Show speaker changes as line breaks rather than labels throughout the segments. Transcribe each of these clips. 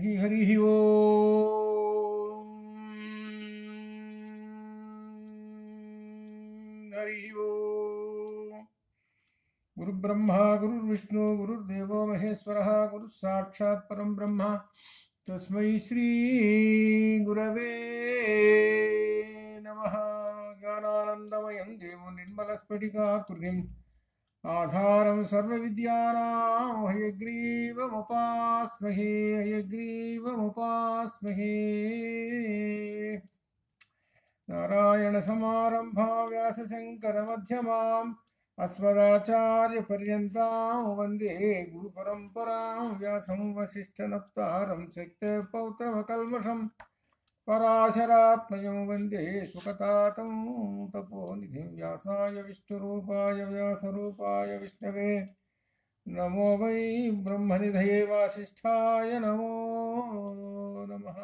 हरिः ओम् हरिः ओम्। गुरुब्रह्मा गुरुर्विष्णु गुरुर्देवो महेश्वरः गुरुः साक्षात् परं ब्रह्म तस्मै श्री गुरवे नमः। ज्ञानानन्दमयं देवं निर्मलस्फटिकाकृतिम् आधारं सर्वविद्यानां हयग्रीवमुपास्महे हयग्रीवमुपास्महे। नारायणसमारम्भां व्यासशङ्करमध्यमाम् अस्मदाचार्यपर्यन्तां वन्दे गुरुपरम्परां। व्यासं वसिष्ठनप्तारं शक्तेः पौत्रमकल्मषम् पराशरात्मजं वन्दे सुखतातं तपोनिधिं। व्यासाय विष्णुरूपाय व्यासरूपाय विष्णवे नमो वै ब्रह्मनिधये वासिष्ठाय नमो नमः।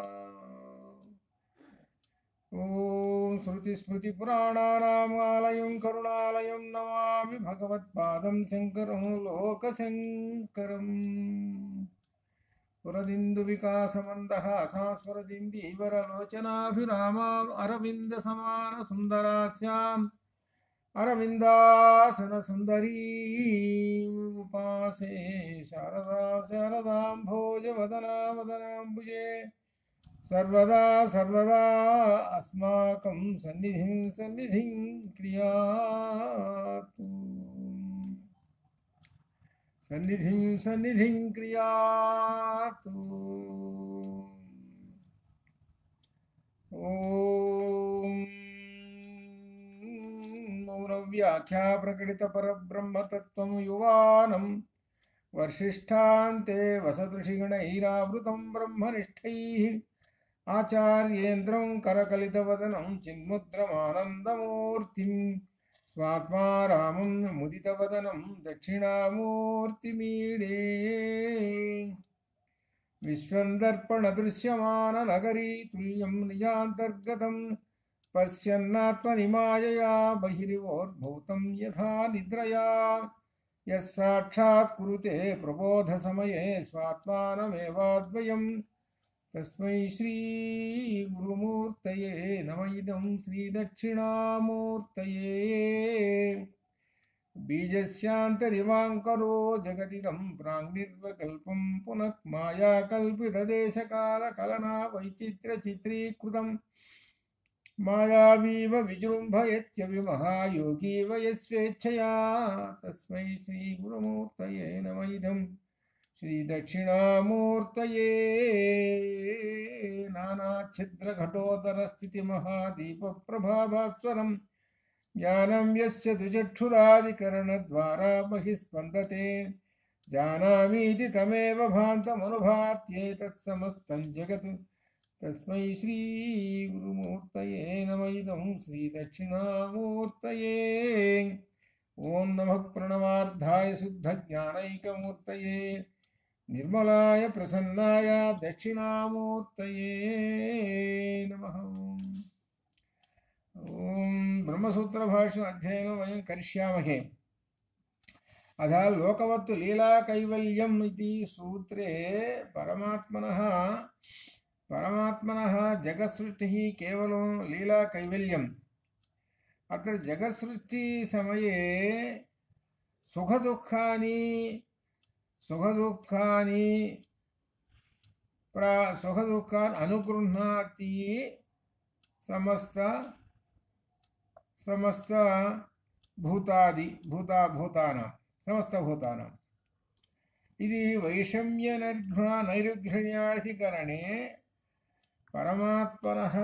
ॐ श्रुतिस्मृतिपुराणानाम् आलयं करुणालयं नमामि भगवत्पादं शङ्करं लोकशङ्करम्। पुरदिन्दुविकासमन्दहासास्मरदिन्दीवरलोचनाभिरामाम् अरविन्दसमानसुन्दरास्याम् अरविन्दासनसुन्दरीम् उपासे शारदा शारदां भोजवदना वदनाम्बुजे सर्वदा सर्वदा अस्माकं सन्निधिं क्रियातु सन्निधिं क्रियातु। ओम मौनव्याख्या प्रकटित परब्रह्मतत्त्वं युवानं वर्षिष्ठान्ते वसदृषिगणैरावृतं ब्रह्मनिष्ठैः आचार्येन्द्रं करकलितवदनं चिन्मुद्रमानन्दमूर्तिं स्वात्मा रामं मुदितवदनं दक्षिणामूर्तिमीडे। विश्वन्दर्पणदृश्यमाननगरी तुल्यं निजान्तर्गतं पश्यन्नात्मनिमायया बहिरिवोद्भूतं यथा निद्रया यः साक्षात् कुरुते प्रबोधसमये स्वात्मानमेवाद्वयम् तस्मै श्री गुरुमूर्तये नमः। इदं श्री दक्षिणामूर्तये। बीजस्यान्तरिवाङ्करो जगदिदं प्राङ्निर्विकल्पं पुनः मायाकल्पितदेशकालकलना वैचित्र्यचित्रीकृतं मायावीव विजृम्भयत्यविमहायोगीव यस्वेच्छया तस्मै श्री गुरुमूर्तये नमः। इदं श्री दक्षिणामूर्तये। नानाच्छिद्रघटोदरस्थितिमहादीपप्रभाभास्वरं ज्ञानं यस्य द्विचक्षुरादिकरणद्वारा बहिस्पन्दते जानामीति तमेव भान्तमनुभात्येतत्समस्तं जगत् तस्मै श्री गुरुमूर्तये नमः। इदं श्री दक्षिणामूर्तये। ओं नमः प्रणवार्धाय शुद्धज्ञानैकमूर्तये निर्मलाय प्रसन्नाय दक्षिणामूर्तये नमः। ओं ब्रह्मसूत्रभाष्य अध्ययनं वयं करिष्यामहे। अतः लोकवत्तु लीला कैवल्यम् इति सूत्रे परमात्मनः जगत्सृष्टिः केवलं लीला कैवल्यम्। अत्र जगत्सृष्टिसमये सुखदुःखानि सुखदुःखान् अनुगृह्णाति समस्तभूतानाम्। इति वैषम्यनैर्घृण्याधिकरणे परमात्मनः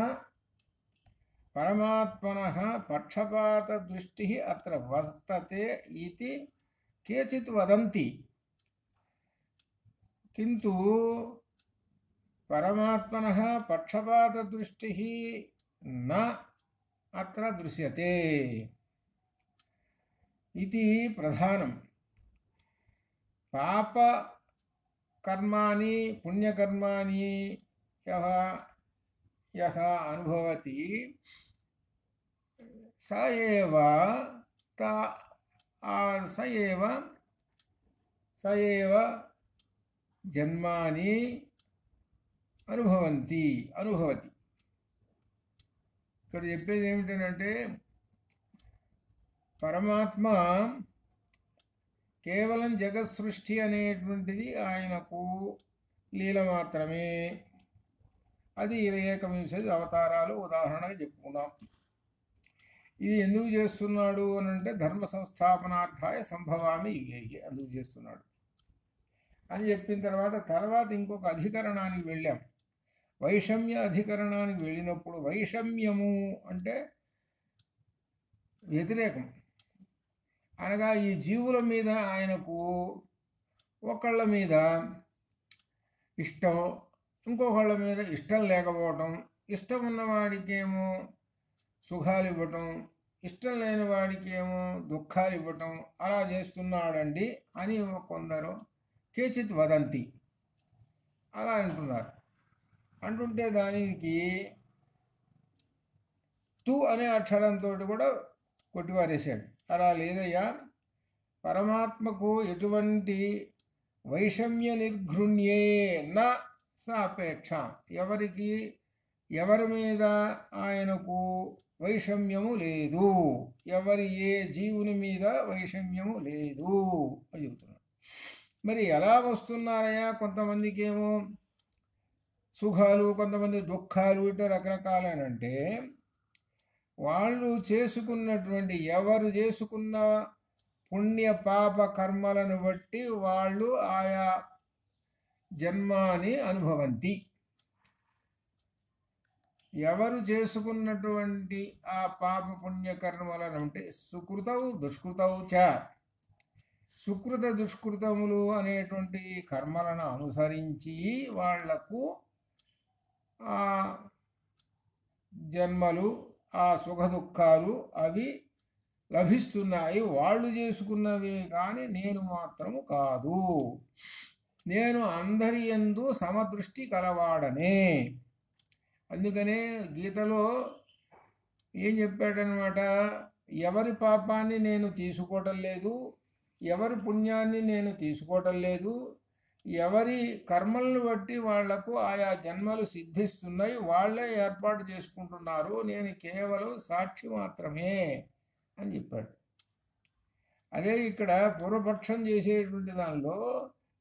पक्षपातदृष्टिः अत्र वर्तते इति केचित् वदन्ति, किन्तु परमात्मनः पक्षपातदृष्टिः न अत्र दृश्यते इति प्रधानम्। पापकर्माणि पुण्यकर्माणि यः अनुभवति स एव जन्मानि అనుభవతి. ఇక్కడ చెప్పేది ఏమిటంటే పరమాత్మ కేవలం జగత్ సృష్టి అనేటువంటిది ఆయనకు లీల మాత్రమే. అది 21 అవతారాలు ఉదాహరణగా చెప్పుకున్నాం. ఇది ఎందుకు చేస్తున్నాడు అని అంటే ధర్మ సంస్థాపనార్థాయ సంభవామి యుగే అందుకు చేస్తున్నాడు అని చెప్పిన తర్వాత ఇంకొక అధికరణానికి వెళ్ళాం. వైషమ్య అధికరణానికి వెళ్ళినప్పుడు వైషమ్యము అంటే వ్యతిరేకం, అనగా ఈ జీవుల మీద ఆయనకు ఒకళ్ళ మీద ఇష్టం, ఇంకొకళ్ళ మీద ఇష్టం లేకపోవటం, ఇష్టం ఉన్నవాడికేమో సుఖాలు ఇవ్వటం, ఇష్టం లేని వాడికేమో దుఃఖాలు ఇవ్వటం, అలా చేస్తున్నాడండి అని కొందరు కేచిత్ వదంతి అలా అంటుంటే దానికి తు అనే అక్షరంతో కూడా కొట్టివారేశాడు. అలా లేదయ్యా, పరమాత్మకు ఎటువంటి వైషమ్య నిర్ఘృణ్యే నా సాపేక్ష, ఎవరి మీద ఆయనకు వైషమ్యము లేదు, ఏ జీవుని మీద వైషమ్యము లేదు అని చెబుతున్నాడు. మరి ఎలా వస్తున్నారయ్యా? కొంతమందికి ఏమో సుఖాలు, కొంతమంది దుఃఖాలు, ఇటు రకరకాలనంటే వాళ్ళు చేసుకున్నటువంటి ఎవరు చేసుకున్న పుణ్య పాప కర్మలను బట్టి వాళ్ళు ఆయా జన్మాని అనుభవంతి. ఎవరు చేసుకున్నటువంటి ఆ పాప పుణ్య కర్మలను అంటే సుకృతవు దుష్కృతవు చ, సుకృత దుష్కృతములు అనేటువంటి కర్మలను అనుసరించి వాళ్లకు ఆ జన్మలు, ఆ సుఖ దుఃఖాలు అవి లభిస్తున్నాయి. వాళ్ళు చేసుకున్నవే కానీ నేను మాత్రము కాదు, నేను అందరి యందు సమదృష్టి కలవాడనే. అందుకనే గీతలో ఏం చెప్పాడనమాట, ఎవరి పాపాన్ని నేను తీసుకోవటం లేదు, ఎవరి పుణ్యాన్ని నేను తీసుకోవటం లేదు, ఎవరి కర్మలను బట్టి వాళ్లకు ఆయా జన్మలు సిద్ధిస్తున్నాయి, వాళ్లే ఏర్పాటు చేసుకుంటున్నారు, నేను కేవలం సాక్షి మాత్రమే అని చెప్పాడు. అదే ఇక్కడ పూర్వపక్షం చేసేటువంటి దానిలో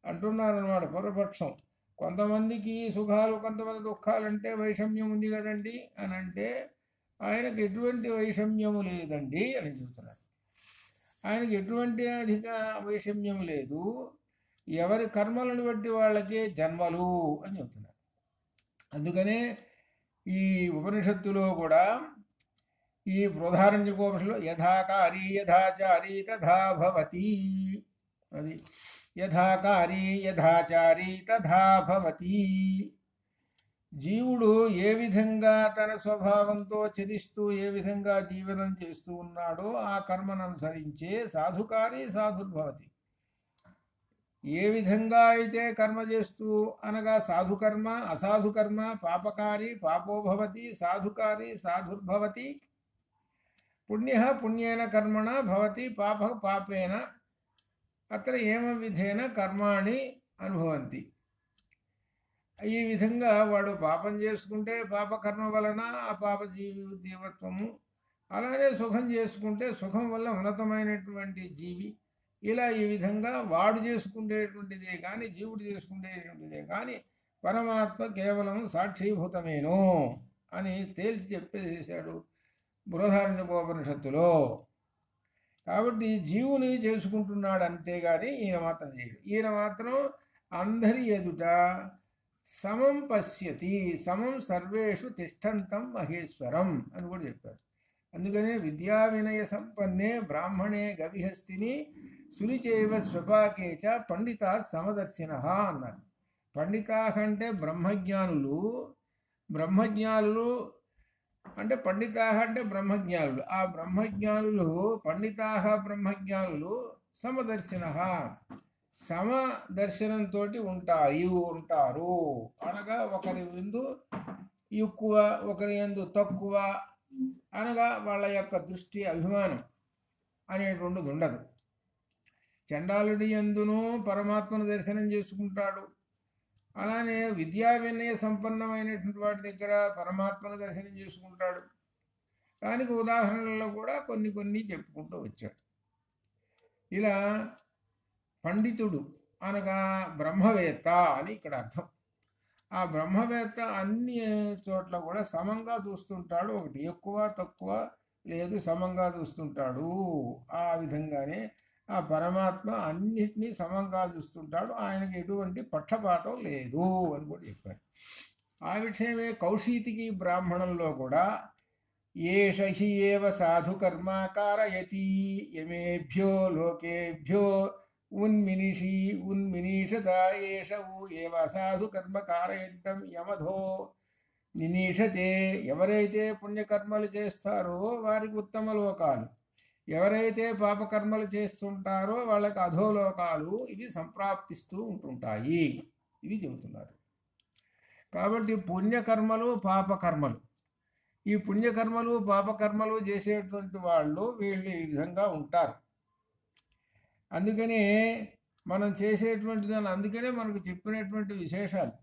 అంటున్నారన్నమాట. పూర్వపక్షం కొంతమందికి సుఖాలు, కొంతమంది దుఃఖాలు అంటే వైషమ్యం ఉంది కదండి అని అంటే ఆయనకు ఎటువంటి వైషమ్యము లేదండి అని చెబుతున్నాడు. ఆయనకు ఎటువంటి అధిక వైషమ్యము లేదు, ఎవరి కర్మలను బట్టి వాళ్ళకే జన్మలు అని చెబుతున్నాడు. అందుకనే ఈ ఉపనిషత్తులో కూడా ఈ బృహదారణ్యకోపనిషత్తులో యథాకారి యథాచారి తథా భవతి, అది యథాకారి యథాచారి తథా భవతి. జీవుడు ఏ విధంగా తన స్వభావంతో చరిస్తూ ఏ విధంగా జీవనం చేస్తూ ఉన్నాడో ఆ కర్మను అనుసరించే సాధుకారి సాధుర్భవతి. ఏ విధంగా అయితే కర్మ చేస్తూ అనగా సాధుకర్మ అసాధుకర్మ, పాపకారి పాపోభవతి, సాధుకారి సాధుర్భవతి, పుణ్య పుణ్యేన కర్మణ భవతి, పాప పాపేన అత్ర ఏమ విధేన కర్మాణి అనుభవంతి. ఈ విధంగా వాడు పాపం చేసుకుంటే పాపకర్మ వలన ఆ పాప జీవత్వము, అలానే సుఖం చేసుకుంటే సుఖం వల్ల ఉన్నతమైనటువంటి జీవి, ఇలా ఈ విధంగా వాడు చేసుకునేటువంటిదే కానీ జీవుడు చేసుకునేటువంటిదే కానీ పరమాత్మ కేవలం సాక్షీభూతమేను అని తేల్చి చెప్పేసేసాడు బృహదారణ్యకోపనిషత్తులో. కాబట్టి జీవుని చేసుకుంటున్నాడు అంతేగాని ఈయన మాత్రం చేయడు. ఈయన మాత్రం అందరి ఎదుట సమం పశ్యతి, సమం సర్వేషు తిష్టంతం మహేశ్వరం అని కూడా చెప్పాడు. అందుకనే విద్యా వినయ సంపన్నే బ్రాహ్మణే గవిహస్తిని సునిచైవ స్వపాకేచ పండితా సమదర్శిన అన్నారు. పండితా అంటే బ్రహ్మజ్ఞానులు, బ్రహ్మజ్ఞానులు అంటే పండితా అంటే బ్రహ్మజ్ఞానులు, ఆ బ్రహ్మజ్ఞానులు పండితా బ్రహ్మజ్ఞానులు సమదర్శిన సమదర్శనంతో ఉంటారు. అనగా ఒకరి యందు ఎక్కువ ఒకరి యందు తక్కువ అనగా వాళ్ళ యొక్క దృష్టి అభిమానం అనేటువంటిది ఉండదు. చండాలుడి యందును పరమాత్మను దర్శనం చేసుకుంటాడు, అలానే విద్యా వినయ సంపన్నమైనటువంటి వాటి దగ్గర పరమాత్మను దర్శనం చేసుకుంటాడు. దానికి ఉదాహరణలో కూడా కొన్ని కొన్ని చెప్పుకుంటూ వచ్చాడు. ఇలా పండితుడు అనగా బ్రహ్మవేత్త అని ఇక్కడ అర్థం. ఆ బ్రహ్మవేత్త అన్ని చోట్ల కూడా సమంగా చూస్తుంటాడు. ఒకటి ఎక్కువ తక్కువ లేదు, సమంగా చూస్తుంటాడు. ఆ విధంగానే ఆ పరమాత్మ అన్నిటినీ సమంగా చూస్తుంటాడు. ఆయనకి ఎటువంటి పక్షపాతం లేదు అని కూడా చెప్పాడు. ఆ విషయమే కౌశీతికి బ్రాహ్మణంలో కూడా ఏష హి ఏవ సాధు కర్మ కారయతి యమేభ్యో లోకేభ్యో ఉన్మినిషత ఏషవు ఏవ సాధు కర్మ కారయతం యమధో నినీషతే. ఎవరైతే పుణ్యకర్మలు చేస్తారో వారికి ఉత్తమ లోకాలు, ఎవరైతే పాపకర్మలు చేస్తుంటారో వాళ్ళకి అధోలోకాలు ఇవి సంప్రాప్తిస్తూ ఉంటుంటాయి. ఇవి చెబుతున్నారు. కాబట్టి పుణ్యకర్మలు పాపకర్మలు, ఈ పుణ్యకర్మలు పాపకర్మలు చేసేటువంటి వాళ్ళు వీళ్ళు ఈ విధంగా ఉంటారు. అందుకనే మనం చేసేటువంటి దాన్ని, అందుకనే మనకు చెప్పినటువంటి విశేషాలు.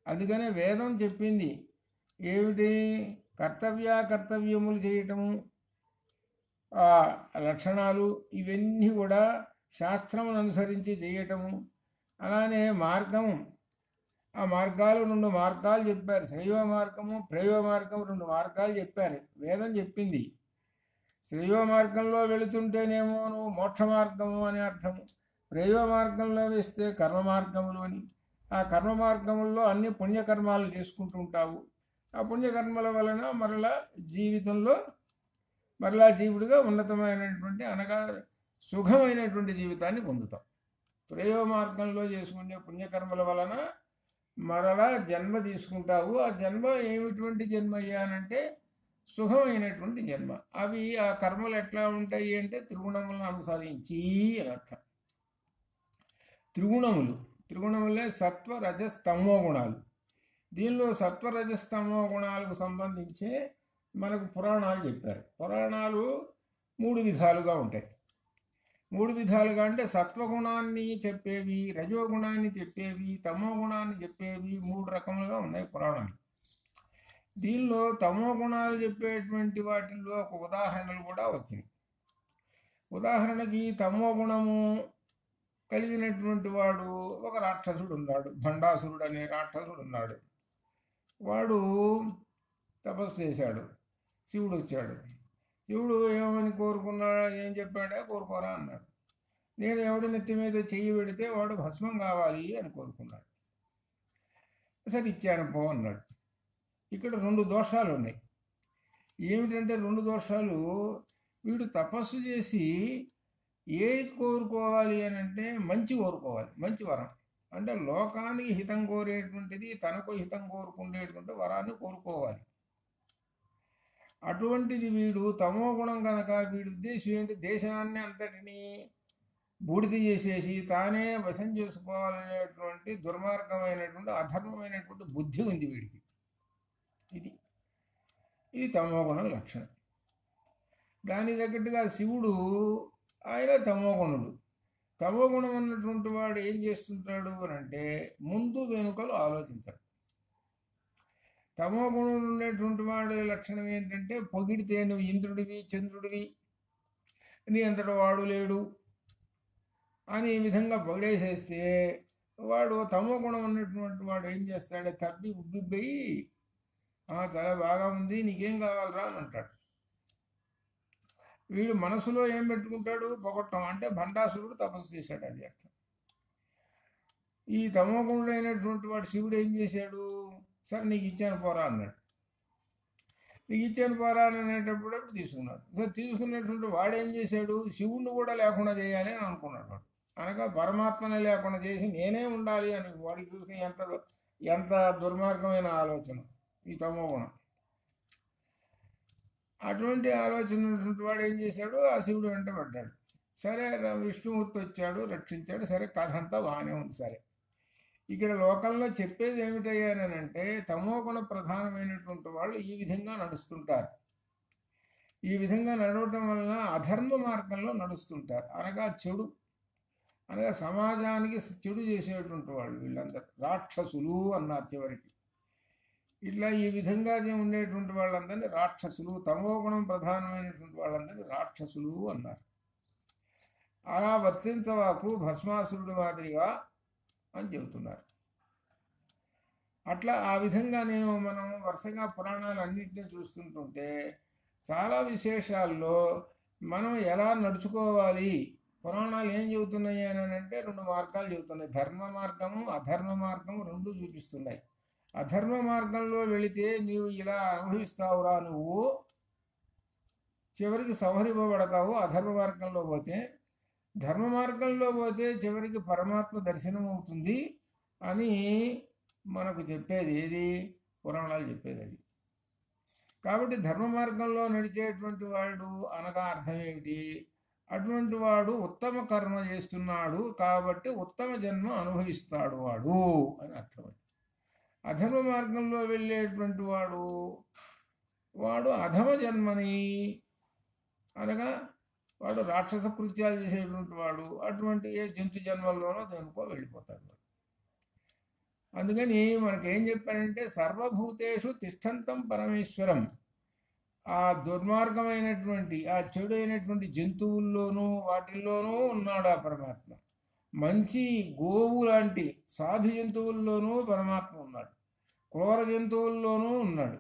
అందుకనే వేదం చెప్పింది ఏమిటి? కర్తవ్యములు చేయటము, లక్షణాలు ఇవన్నీ కూడా శాస్త్రమును అనుసరించి చేయటము. అలానే మార్గము, ఆ మార్గాలు 2 మార్గాలు చెప్పారు. శ్రేయో మార్గము ప్రేయో మార్గము 2 మార్గాలు చెప్పారు. వేదం చెప్పింది శ్రేయో మార్గంలో వెళుతుంటేనేమో నువ్వు మోక్ష మార్గము అని అర్థము, ప్రేయో మార్గంలో వేస్తే కర్మ మార్గములు అని. ఆ కర్మ మార్గముల్లో అన్ని పుణ్యకర్మాలు చేసుకుంటూ ఉంటావు. ఆ పుణ్యకర్మల వలన మరలా జీవితంలో మరలా జీవుడిగా ఉన్నతమైనటువంటి అనగా సుఖమైనటువంటి జీవితాన్ని పొందుతాం. ప్రేయో మార్గంలో చేసుకునే పుణ్యకర్మల వలన మరలా జన్మ తీసుకుంటావు. ఆ జన్మ ఏమిటువంటి జన్మ అయ్యానంటే సుఖమైనటువంటి జన్మ. అవి ఆ కర్మలు ఎట్లా ఉంటాయి అంటే త్రిగుణములను అనుసరించి అని అర్థం. త్రిగుణములే సత్వ రజస్తమో గుణాలు. దీనిలో సత్వ రజస్తమో గుణాలకు సంబంధించి మనకు పురాణాలు చెప్పారు. పురాణాలు 3 విధాలుగా ఉంటాయి. 3 విధాలుగా అంటే సత్వగుణాన్ని చెప్పేవి, రజోగుణాన్ని చెప్పేవి, తమో గుణాన్ని చెప్పేవి 3 రకములుగా ఉన్నాయి పురాణాలు. దీనిలో తమో గుణాలు చెప్పేటువంటి వాటిల్లో ఒక ఉదాహరణలు కూడా వచ్చినాయి. ఉదాహరణకి తమో గుణము కలిగినటువంటి వాడు ఒక రాక్షసుడు ఉన్నాడు, భండాసురుడు అనే రాక్షసుడు ఉన్నాడు. వాడు తపస్సు చేశాడు. శివుడు వచ్చాడు. శివుడు ఏమని కోరుకున్నాడు, ఏం చెప్పాడా, కోరుకోరా అన్నాడు. నేను ఎవడి నెత్తి మీద చెయ్యి పెడితే వాడు భస్మం కావాలి అని కోరుకున్నాడు. సరే ఇచ్చాను పో అన్నాడు. ఇక్కడ 2 దోషాలు ఉన్నాయి. ఏమిటంటే 2 దోషాలు, వీడు తపస్సు చేసి ఏ కోరుకోవాలి అని అంటే మంచి కోరుకోవాలి, మంచి వరం. అంటే లోకానికి హితం కోరేటువంటిది, తనకు హితం కోరుకునేటువంటి వరాన్ని కోరుకోవాలి. అటువంటిది వీడు తమో గుణం కనుక వీడి ఉద్దేశం ఏంటి, దేశాన్ని అంతటినీ బూడిద చేసేసి తానే వశం చేసుకోవాలనేటువంటి దుర్మార్గమైనటువంటి అధర్మమైనటువంటి బుద్ధి ఉంది వీడికి. ఇది తమోగుణం లక్షణం. దాని తగ్గట్టుగా శివుడు ఆయన తమోగుణుడు. తమోగుణం అన్నటువంటి వాడు ఏం చేస్తుంటాడు అని అంటే ముందు వెనుకలు ఆలోచించాడు. తమోగుణం ఉండేటువంటి వాడి లక్షణం ఏంటంటే పొగిడితే నువ్వు ఇంద్రుడివి చంద్రుడివి, నీ అంతటి వాడు లేడు అని ఈ విధంగా పొగిడేసేస్తే వాడు తమోగుణం ఉన్నటువంటి వాడు ఏం చేస్తాడు, తబ్బి ఉబ్బిబ్బయి చాలా బాగా ఉంది, నీకేం కావాలరా అని అంటాడు. వీడు మనసులో ఏం పెట్టుకుంటాడు, పొగట్టం. అంటే భండాసురుడు తపస్సు చేశాడు అది అర్థం. ఈ తమోగుణుడైనటువంటి వాడు శివుడు ఏం చేశాడు, సరే నీకు ఇచ్చాను పోరా అన్నాడు. నీకు ఇచ్చాను పోరా అని అనేటప్పుడు తీసుకున్నాడు. సరే తీసుకునేటువంటి వాడు ఏం చేశాడు, శివుణ్ణి కూడా లేకుండా చేయాలి అని అనుకున్నాడు. వాడు అనగా పరమాత్మనే లేకుండా చేసి నేనే ఉండాలి అని వాడికి చూసుకుని ఎంత దుర్మార్గమైన ఆలోచన ఈ తమోగుణం. అటువంటి ఆలోచన ఉన్నటువంటి వాడు ఏం చేశాడు, ఆ శివుడు వెంట పడ్డాడు. సరే విష్ణుమూర్తి వచ్చాడు, రక్షించాడు. సరే కథ అంతా బాగానే ఉంది. సరే ఇక్కడ లోకంలో చెప్పేది ఏమిటయ్యానంటే తమోగుణ ప్రధానమైనటువంటి వాళ్ళు ఈ విధంగా నడుస్తుంటారు. ఈ విధంగా నడవటం వలన అధర్మ మార్గంలో నడుస్తుంటారు. అనగా చెడు అనగా సమాజానికి చెడు చేసేటువంటి వాళ్ళు వీళ్ళందరూ రాక్షసులు అన్నారు చివరికి. ఇట్లా ఈ విధంగా ఉండేటువంటి వాళ్ళందరినీ రాక్షసులు, తమోగుణం ప్రధానమైనటువంటి వాళ్ళందరినీ రాక్షసులు అన్నారు. అలా వర్తించవాకు భస్మాసురుడి మాదిరిగా అని చెబుతున్నారు. అట్లా ఆ విధంగా మనం వరుసగా పురాణాలు అన్నింటినీ చూస్తుంటుంటే చాలా విశేషాల్లో మనం ఎలా నడుచుకోవాలి, పురాణాలు ఏం చెబుతున్నాయి అని అంటే 2 మార్గాలు చెబుతున్నాయి. ధర్మ మార్గము, అధర్మ మార్గము 2 చూపిస్తున్నాయి. అధర్మ మార్గంలో వెళితే నీవు ఇలా అనుభవిస్తావురా, నువ్వు చివరికి సంహరింపబడతావు. అధర్మ మార్గంలో పోతే, ధర్మ మార్గంలో పోతే చివరికి పరమాత్మ దర్శనం అవుతుంది అని మనకు చెప్పేది ఏది? పురాణాలు చెప్పేది అది. కాబట్టి ధర్మ మార్గంలో నడిచేటువంటి వాడు అనగా అర్థం ఏమిటి? అటువంటి వాడు ఉత్తమ కర్మ చేస్తున్నాడు కాబట్టి ఉత్తమ జన్మ అనుభవిస్తాడు వాడు అని అర్థం. అధర్మ మార్గంలో వెళ్ళేటువంటి వాడు అధమ జన్మని అనగా వాడు రాక్షస కృత్యాలు చేసేటువంటి వాడు, అటువంటి ఏ జంతు జన్మల్లోనో దేనికో వెళ్ళిపోతాడు వాడు. అందుకని మనకేం చెప్పారంటే సర్వభూతేషు తిష్టంతం పరమేశ్వరం. ఆ దుర్మార్గమైనటువంటి ఆ చెడు అయినటువంటి జంతువుల్లోనూ వాటిల్లోనూ ఉన్నాడు ఆ పరమాత్మ. మంచి గోవు లాంటి సాధు జంతువుల్లోనూ పరమాత్మ ఉన్నాడు, క్రూర జంతువుల్లోనూ ఉన్నాడు.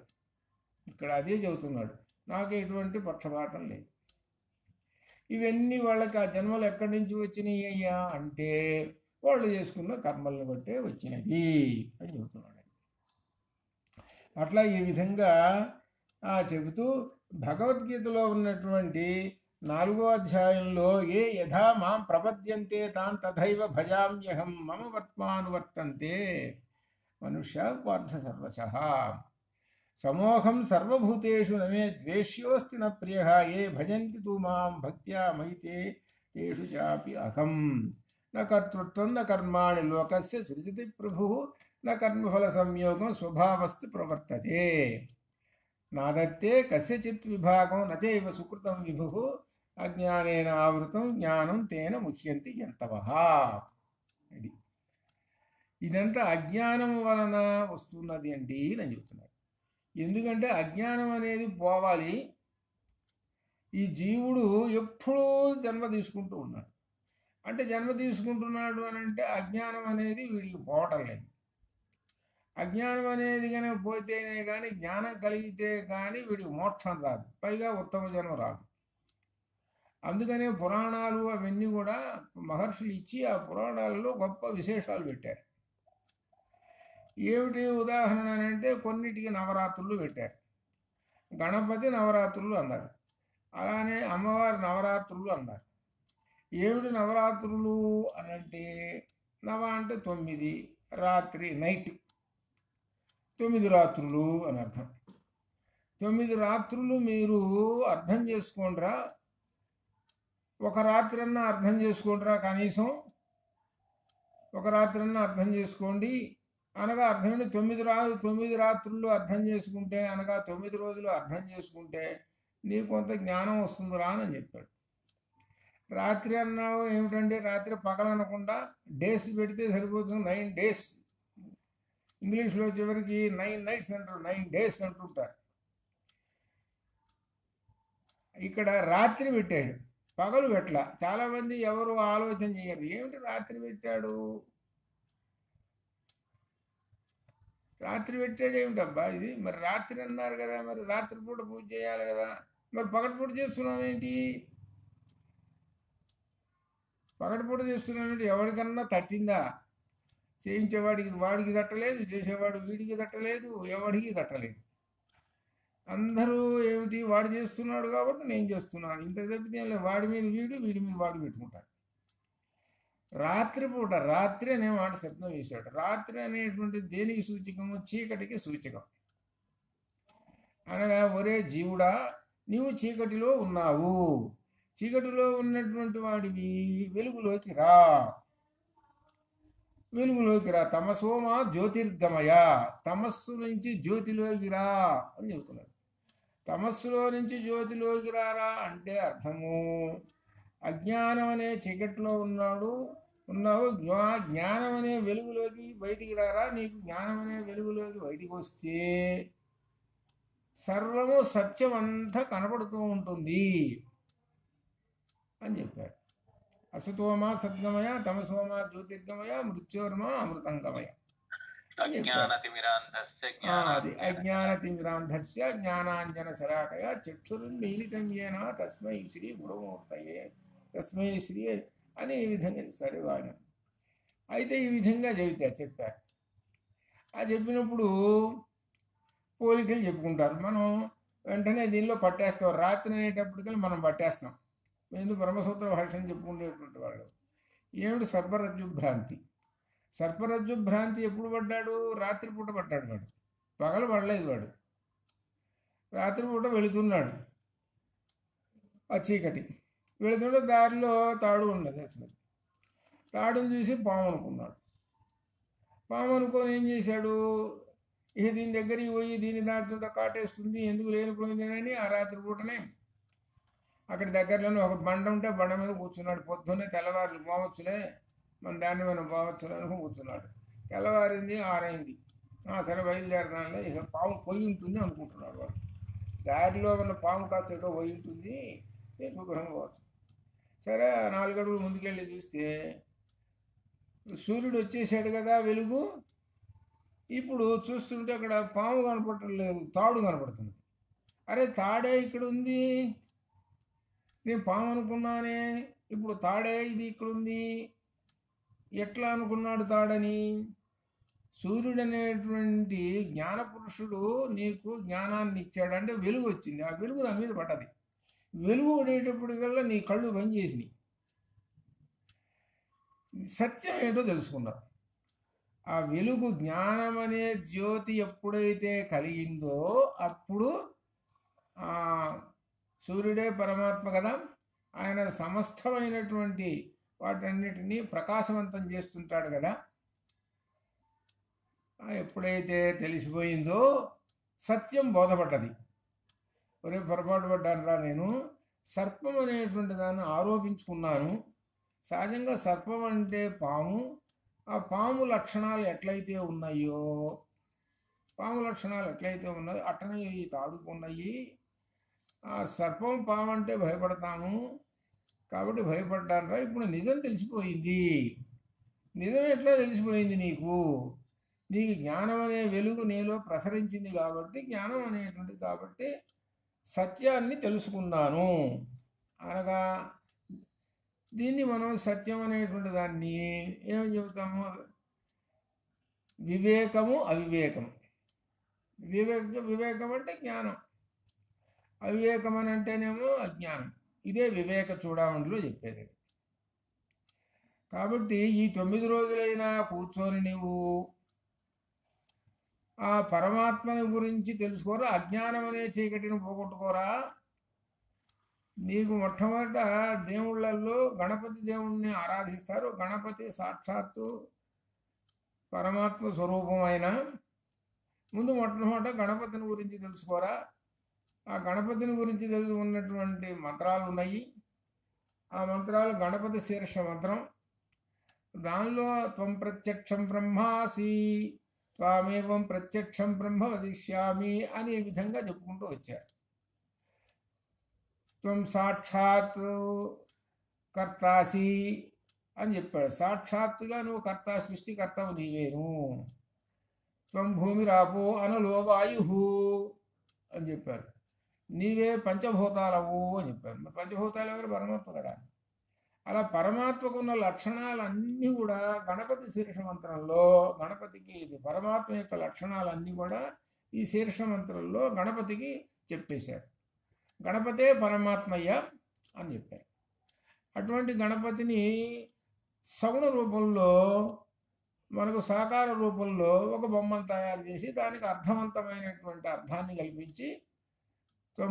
ఇక్కడ అదే చెబుతున్నాడు, నాకు ఎటువంటి పక్షపాతం లేదు. ఇవన్నీ వాళ్ళకి ఆ జన్మలు ఎక్కడి నుంచి వచ్చినాయి అయ్యా అంటే వాళ్ళు చేసుకున్న కర్మలను బట్టే వచ్చినవి అని చెబుతున్నాడు. అట్లా ఈ విధంగా చెబుతూ భగవద్గీతలో ఉన్నటువంటి 4వ అధ్యాయంలో ఏ యథా మాం ప్రపద్యంతే తాన్ తథైవ భజామ్యహం మమ వర్త్మానువర్తంతే మనుష్య పార్థ సర్వశః సమోహం సర్వభూతేషు నమే ద్వేష్యోస్తి న ప్రియః ఏ భజంతి తు మాం భక్త్యా మయితే తేషు చాపి అహం న కర్తృత్వం న కర్మాణి లోకస్య సృజతి ప్రభుః న కర్మఫల సంయోగం స్వభావస్తు ప్రవర్తతే నాదత్తే కస్యచిత్ విభాగం నచైవ సుకృతం విభుః అజ్ఞానేన ఆవృతం జ్ఞానం తేన ముహ్యంతి జంతవః. ఇదంతా అజ్ఞానం వలన వస్తున్నది అండి అని చెప్తున్నారు. ఎందుకంటే అజ్ఞానం అనేది పోవాలి. ఈ జీవుడు ఎప్పుడూ జన్మ తీసుకుంటూ ఉన్నాడు. అంటే జన్మ తీసుకుంటున్నాడు అని అంటే అజ్ఞానం అనేది వీడికి పోవటం లేదు. అజ్ఞానం అనేది కనుక పోతేనే కానీ జ్ఞానం కలిగితే కానీ వీడికి మోక్షం రాదు, పైగా ఉత్తమ జన్మ రాదు. అందుకనే పురాణాలు అవన్నీ కూడా మహర్షులు ఇచ్చి ఆ పురాణాలలో గొప్ప విశేషాలు పెట్టారు. ఏమిటి ఉదాహరణ అంటే కొన్నిటికి నవరాత్రులు పెట్టారు. గణపతి నవరాత్రులు అన్నారు, అలానే అమ్మవారి నవరాత్రులు అన్నారు. ఏమిటి నవరాత్రులు అనంటే నవ అంటే 9, రాత్రి నైట్ 9 రాత్రులు అని అర్థం. 9 రాత్రులు మీరు అర్థం చేసుకోండిరా, ఒక రాత్రి అన్నా అర్థం చేసుకోండిరా, కనీసం ఒక రాత్రి అన్నా అర్థం చేసుకోండి అనగా అర్థమైంది. 9 రాత్రులు అర్థం చేసుకుంటే అనగా 9 రోజులు అర్థం చేసుకుంటే నీకు కొంత జ్ఞానం వస్తుందిరా అని చెప్పాడు. రాత్రి అన్నావు ఏమిటంటే రాత్రి పగలనకుండా డేస్ పెడితే సరిపోతుంది. 9 days, ఇంగ్లీష్లో చివరికి 9 nights అంటారు, 9 days అంటుంటారు. ఇక్కడ రాత్రి పెట్టాడు, పగలు పెట్టల. చాలామంది ఎవరు ఆలోచన చేయరు, ఏమిటి రాత్రి పెట్టాడు, రాత్రి పెట్టాడు ఏమిటబ్బా ఇది, మరి రాత్రి అన్నారు కదా, మరి రాత్రిపూట పూజ చేయాలి కదా, మరి పగటిపూట చేస్తున్నామేంటి, పగటిపూట చేస్తున్నామేంటి? ఎవరికన్నా తట్టిందా? వాడికి తట్టలేదు, చేసేవాడు వీడికి తట్టలేదు, ఎవడికి తట్టలేదు. అందరూ ఏమిటి వాడు చేస్తున్నాడు కాబట్టి నేను చేస్తున్నాను, ఇంత తప్పితే వాడి మీద వీడి మీద వాడు పెట్టుకుంటారు. రాత్రిపూట, రాత్రి అనే మాట శబ్దం వేశాడు. రాత్రి అనేటువంటి దేనికి సూచకము? చీకటికి సూచకం. అనగా ఒరే జీవుడా, నీవు చీకటిలో ఉన్నావు, చీకటిలో ఉన్నటువంటి వాడివి వెలుగులోకి రా, వెలుగులోకి రా. తమసోమ జ్యోతిర్గమయ, తమస్సు నుంచి జ్యోతిలోకి రా అని చెబుతున్నాడు. తమస్సులో నుంచి జ్యోతిలోకి రారా అంటే అర్థము అజ్ఞానం అనే చీకటిలో ఉన్నాడు, ఉన్నావు. జ్ఞానం అనే వెలుగులోకి బయటికి రారా. నీకు జ్ఞానం అనే వెలుగులోకి బయటికి వస్తే సర్వము సత్యం అంతా కనపడుతూ ఉంటుంది అని చెప్పారు. అసతోమా సద్గమయ, తమసోమా జ్యోతిర్గమయ, మృత్యోర్మా అమృతంగమయ అని చెప్పారు. అది అజ్ఞానతిమిరాంధస్య జ్ఞానాంజన శలాకయ చక్షురున్మీలితం యేన తస్మై శ్రీ గురుమూర్తయే తస్మై శ్రీ అని ఈ విధంగా సరే ఆయన అయితే ఈ విధంగా చెప్పారు. ఆ చెప్పినప్పుడు పోలికలు చెప్పుకుంటారు. మనం వెంటనే దీనిలో పట్టేస్తాం. రాత్రి అనేటప్పటికీ మనం పట్టేస్తాం. ఎందుకు బ్రహ్మసూత్ర భాషను చెప్పుకునేటువంటి వాళ్ళు ఏమిటి సర్పరజ్జు భ్రాంతి. సర్పరజ్జు భ్రాంతి ఎప్పుడు పడ్డాడు? రాత్రిపూట పడ్డాడు. వాడు పగలు పడలేదు. వాడు రాత్రిపూట వెళుతున్నాడు. ఆ చీకటి వెళుతుంటే దారిలో తాడు ఉన్నది. అసలు తాడును చూసి పాము అనుకున్నాడు. పాము అనుకొని ఏం చేశాడు? ఇక దీని దగ్గరికి పోయి దీన్ని దాటుతుంటే కాటేస్తుంది, ఎందుకు లేనిపోయిందేనని ఆ రాత్రి పూటనే అక్కడ దగ్గరలోనే ఒక బండ ఉంటే బండ మీద కూర్చున్నాడు. పొద్దున్నే తెల్లవారు పోవచ్చులే, మన దాన్ని మనం పోవచ్చులే అనుకుని కూర్చున్నాడు. తెల్లవారింది, 6 అయింది. సరే బయలుదేరదానిలో ఇక పాము పోయి ఉంటుంది అనుకుంటున్నాడు వాడు. దారిలో ఉన్న పాము కాస్త ఎటో పోయి ఉంటుంది, నేను శుభ్రంగా పోవచ్చు. సరే 4 అడుగులు ముందుకెళ్ళి చూస్తే సూర్యుడు వచ్చేసాడు కదా, వెలుగు. ఇప్పుడు చూస్తుంటే అక్కడ పాము కనపడటం లేదు, తాడు కనపడుతుంది. అరే తాడే ఇక్కడ ఉంది, నేను పాము అనుకున్నానే, ఇప్పుడు తాడే ఇది ఇక్కడ ఉంది. ఎట్లా అనుకున్నాడు తాడని? సూర్యుడు అనేటువంటి జ్ఞానపురుషుడు నీకు జ్ఞానాన్ని ఇచ్చాడు. అంటే వెలుగు వచ్చింది, ఆ వెలుగు దాని మీద పడ్డది. వెలుగు పడేటప్పటికల్లా నీ కళ్ళు పనిచేసినాయి, సత్యం ఏంటో తెలుసుకున్నారు. ఆ వెలుగు జ్ఞానం అనే జ్యోతి ఎప్పుడైతే కలిగిందో అప్పుడు సూర్యుడే పరమాత్మ కదా, ఆయన సమస్తమైనటువంటి వాటన్నిటినీ ప్రకాశవంతం చేస్తుంటాడు కదా. ఎప్పుడైతే తెలిసిపోయిందో సత్యం బోధపడ్డది. ఒరే పొరపాటు పడ్డానురా, నేను సర్పం అనేటువంటి దాన్ని ఆరోపించుకున్నాను. సహజంగా సర్పం అంటే పాము. ఆ పాము లక్షణాలు ఎట్లయితే ఉన్నాయో అట్టనే ఈ తాడుకు ఉన్నాయి. ఆ సర్పం పాము అంటే భయపడతాము కాబట్టి భయపడ్డానురా. ఇప్పుడు నిజం తెలిసిపోయింది. నిజం ఎట్లా తెలిసిపోయింది నీకు? నీకు జ్ఞానం అనే వెలుగు నీలో ప్రసరించింది కాబట్టి, జ్ఞానం అనేటువంటిది కాబట్టి సత్యాన్ని తెలుసుకున్నాను అనగా దీన్ని మనం సత్యం అనేటువంటి దాన్ని ఏమని చెబుతాము? వివేకము అవివేకము. వివేకం అంటే జ్ఞానం, అవివేకం అని అంటేనేమో అజ్ఞానం. ఇదే వివేక చూడమణిలో చెప్పేది. కాబట్టి ఈ 9 రోజులైనా కూర్చొని నీవు ఆ పరమాత్మని గురించి తెలుసుకోరా, అజ్ఞానం అనే చీకటిని పోగొట్టుకోరా. నీకు మొట్టమొదట దేవుళ్ళల్లో గణపతి దేవుణ్ణి ఆరాధిస్తారు. గణపతి సాక్షాత్తు పరమాత్మ స్వరూపమైన. ముందు మొట్టమొదట గణపతిని గురించి తెలుసుకోరా. ఆ గణపతిని గురించి తెలుసుకున్నటువంటి మంత్రాలు ఉన్నాయి. ఆ మంత్రాలు గణపతి శీర్ష మంత్రం. దానిలో త్వం ప్రత్యక్షం బ్రహ్మాసి త్వామేవం ప్రత్యక్షం బ్రహ్మ వదిష్యామి అనే విధంగా చెప్పుకుంటూ వచ్చారు. త్వం సాక్షాత్ కర్తాసి అని చెప్పాడు. సాక్షాత్తుగా నువ్వు కర్త, సృష్టికర్తవు నీవేను. త్వం భూమిరాపో అనలో వాయు అని చెప్పారు. నీవే పంచభూతాలవు అని చెప్పారు. మరి పంచభూతాలు ఎవరు? పరమాత్మ కదా. అలా పరమాత్మకు ఉన్న లక్షణాలన్నీ కూడా గణపతి శీర్ష మంత్రంలో, గణపతికి ఇది పరమాత్మ యొక్క లక్షణాలన్నీ కూడా ఈ శీర్ష మంత్రంలో గణపతికి చెప్పేశారు. గణపతే పరమాత్మయ్య అని చెప్పారు. అటువంటి గణపతిని సగుణ రూపంలో, మనకు సాకార రూపంలో ఒక బొమ్మను తయారు చేసి దానికి అర్థవంతమైనటువంటి అర్థాన్ని కల్పించి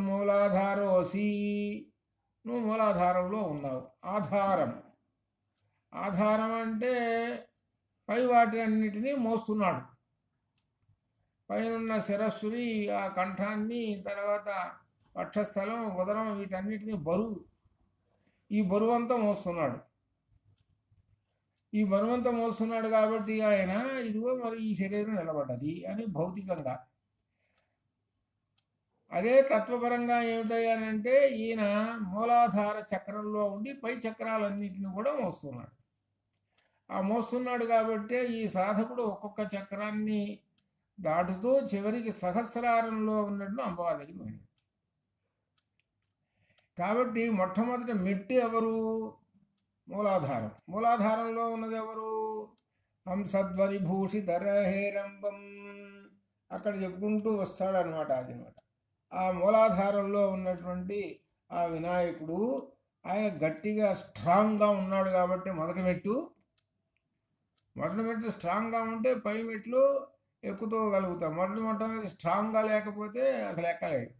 మూలాధారోసి, నువ్వు మూలాధారంలో ఉన్నావు. ఆధారం అంటే పై వాటి అన్నిటినీ మోస్తున్నాడు. పైనున్న శిరస్సుని, ఆ కంఠాన్ని, తర్వాత వక్షస్థలం, ఉదరం, వీటన్నిటినీ బరువు, ఈ బరువంతా మోస్తున్నాడు. ఈ బరువంతా మోస్తున్నాడు కాబట్టి ఆయన ఇదిగో మరి ఈ శరీరం నిలబడ్డది అని భౌతికంగా. అదే తత్వపరంగా ఏమిటయ్యానంటే ఈయన మూలాధార చక్రంలో ఉండి పై చక్రాలన్నింటినీ కూడా మోస్తున్నాడు. ఆ మోస్తున్నాడు కాబట్టి ఈ సాధకుడు ఒక్కొక్క చక్రాన్ని దాటుతూ చివరికి సహస్రారంలో ఉన్నట్టు అమ్మవారి దగ్గరికి పోయాడు. కాబట్టి మొట్టమొదటి మెట్టి ఎవరు? మూలాధారం. మూలాధారంలో ఉన్నది ఎవరు? హంసధ్వని భూషిధరహేరంబం అక్కడ చెప్పుకుంటూ వస్తాడనమాట. అదనమాట ఆ మూలాధారంలో ఉన్నటువంటి ఆ వినాయకుడు. ఆయన గట్టిగా స్ట్రాంగ్గా ఉన్నాడు కాబట్టి మొదటి మెట్టు స్ట్రాంగ్గా ఉంటే పై మెట్లు ఎక్కుతోగలుగుతాం. మొట్టమొదటి స్ట్రాంగ్గా లేకపోతే అసలు ఎక్కలేడు.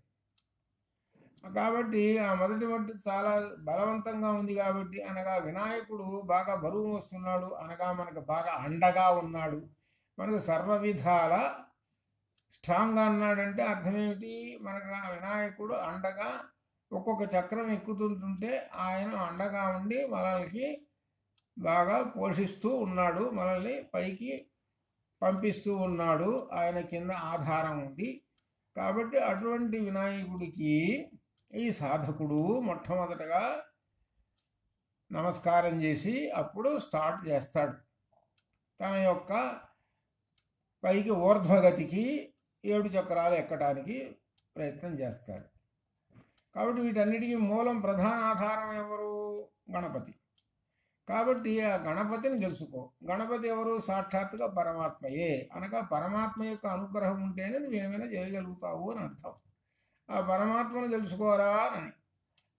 కాబట్టి ఆ మొదటి మెట్టు చాలా బలవంతంగా ఉంది కాబట్టి, అనగా వినాయకుడు బాగా బరువు వస్తున్నాడు అనగా మనకు బాగా అండగా ఉన్నాడు, మనకు సర్వ విధాల స్ట్రాంగ్గా ఉన్నాడంటే అర్థం ఏమిటి? మనకు ఆ వినాయకుడు అండగా ఒక్కొక్క చక్రం ఎక్కుతుంటుంటే ఆయన అండగా ఉండి మనల్ని బాగా పోషిస్తూ ఉన్నాడు, మనల్ని పైకి పంపిస్తూ ఉన్నాడు, ఆయన కింద ఆధారం ఉంది. కాబట్టి అటువంటి వినాయకుడికి ఈ సాధకుడు మొట్టమొదటగా నమస్కారం చేసి అప్పుడు స్టార్ట్ చేస్తాడు తన యొక్క పైకి ఊర్ధ్వగతికి 7 చక్రాలు ఎక్కడానికి ప్రయత్నం చేస్తాడు. కాబట్టి వీటన్నిటికీ మూలం ప్రధాన ఆధారం ఎవరు? గణపతి. కాబట్టి ఆ గణపతిని తెలుసుకో. గణపతి ఎవరు? సాక్షాత్తుగా పరమాత్మయే. అనగా పరమాత్మ యొక్క అనుగ్రహం ఉంటేనే నువ్వేమైనా చేయగలుగుతావు అని అర్థం. ఆ పరమాత్మను తెలుసుకోరా అని.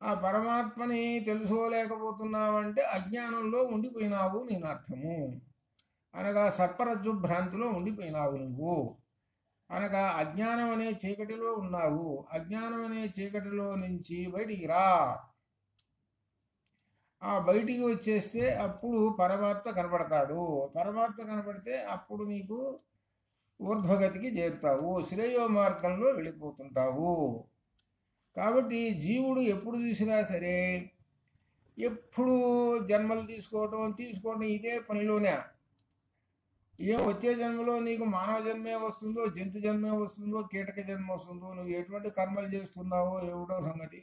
ఆ పరమాత్మని తెలుసుకోలేకపోతున్నావంటే అజ్ఞానంలో ఉండిపోయినావు నేను అర్థము. అనగా సర్పరజ్జు భ్రాంతిలో ఉండిపోయినావు నువ్వు. అనగా అజ్ఞానం అనే చీకటిలో ఉన్నావు. అజ్ఞానం అనే చీకటిలో నుంచి బయటికి రా. ఆ బయటికి వచ్చేస్తే అప్పుడు పరమాత్మ కనపడతాడు. పరమాత్మ కనపడితే అప్పుడు నీకు ఊర్ధ్వగతికి చేరుతావు, శ్రేయో మార్గంలో వెళ్ళిపోతుంటావు. కాబట్టి జీవుడు ఎప్పుడు చూసినా సరే ఎప్పుడు జన్మలు తీసుకోవటం ఇదే పనిలోనే. ఏం వచ్చే జన్మలో నీకు మానవ జన్మే వస్తుందో, జంతు జన్మే వస్తుందో, కీటక జన్మ వస్తుందో, నువ్వు ఎటువంటి కర్మలు చేస్తున్నావో ఏమిటో సంగతి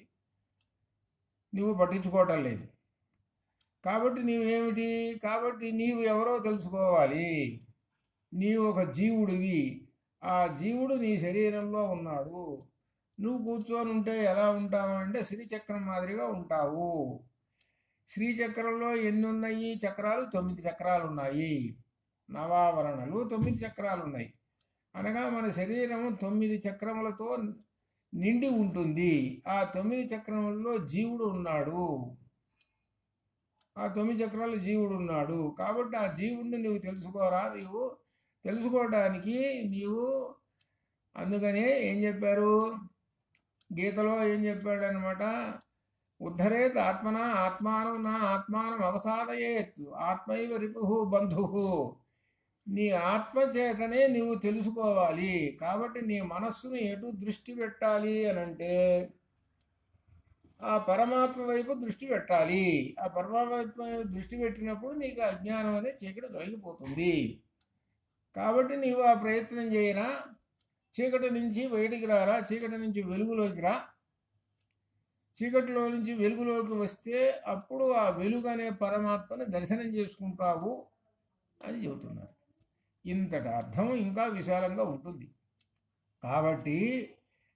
నువ్వు పట్టించుకోవటం లేదు. కాబట్టి నీవేమిటి? కాబట్టి నీవు ఎవరో తెలుసుకోవాలి. నీవు ఒక జీవుడివి. ఆ జీవుడు నీ శరీరంలో ఉన్నాడు. నువ్వు కూర్చొని ఉంటే ఎలా ఉంటావు అంటే శ్రీచక్రం మాదిరిగా ఉంటావు. శ్రీచక్రంలో ఎన్ని ఉన్నాయి చక్రాలు? 9 చక్రాలు ఉన్నాయి. నవావరణలు 9 చక్రాలు ఉన్నాయి. అనగా మన శరీరము 9 చక్రములతో నిండి ఉంటుంది. ఆ 9 చక్రములలో జీవుడు ఉన్నాడు. ఆ 9 చక్రాలు జీవుడు ఉన్నాడు. కాబట్టి ఆ జీవుడిని నువ్వు తెలుసుకోరా. నీవు తెలుసుకోవడానికి నీవు అందుకనే ఏం చెప్పారు గీతలో? ఏం చెప్పాడనమాట? ఉద్ధరేత్ ఆత్మన ఆత్మానం నా ఆత్మానం అవసాదయేత్ ఆత్మైవ రిపుః బంధుః. నీ ఆత్మచేతనే నీవు తెలుసుకోవాలి. కాబట్టి నీ మనస్సును ఎటు దృష్టి పెట్టాలి అనంటే ఆ పరమాత్మ వైపు దృష్టి పెట్టాలి. ఆ పరమాత్మ వైపు దృష్టి పెట్టినప్పుడు నీకు అజ్ఞానం అనే చీకటి తొలగిపోతుంది. కాబట్టి నీవు ఆ ప్రయత్నం చేయరా. చీకటి నుంచి బయటికి రారా. చీకటి నుంచి వెలుగులోకి రా. చీకటిలో నుంచి వెలుగులోకి వస్తే అప్పుడు ఆ వెలుగు అనే పరమాత్మని దర్శనం చేసుకుంటావు అని చెబుతున్నారు. ఇంతటి అర్థం ఇంకా విశాలంగా ఉంటుంది. కాబట్టి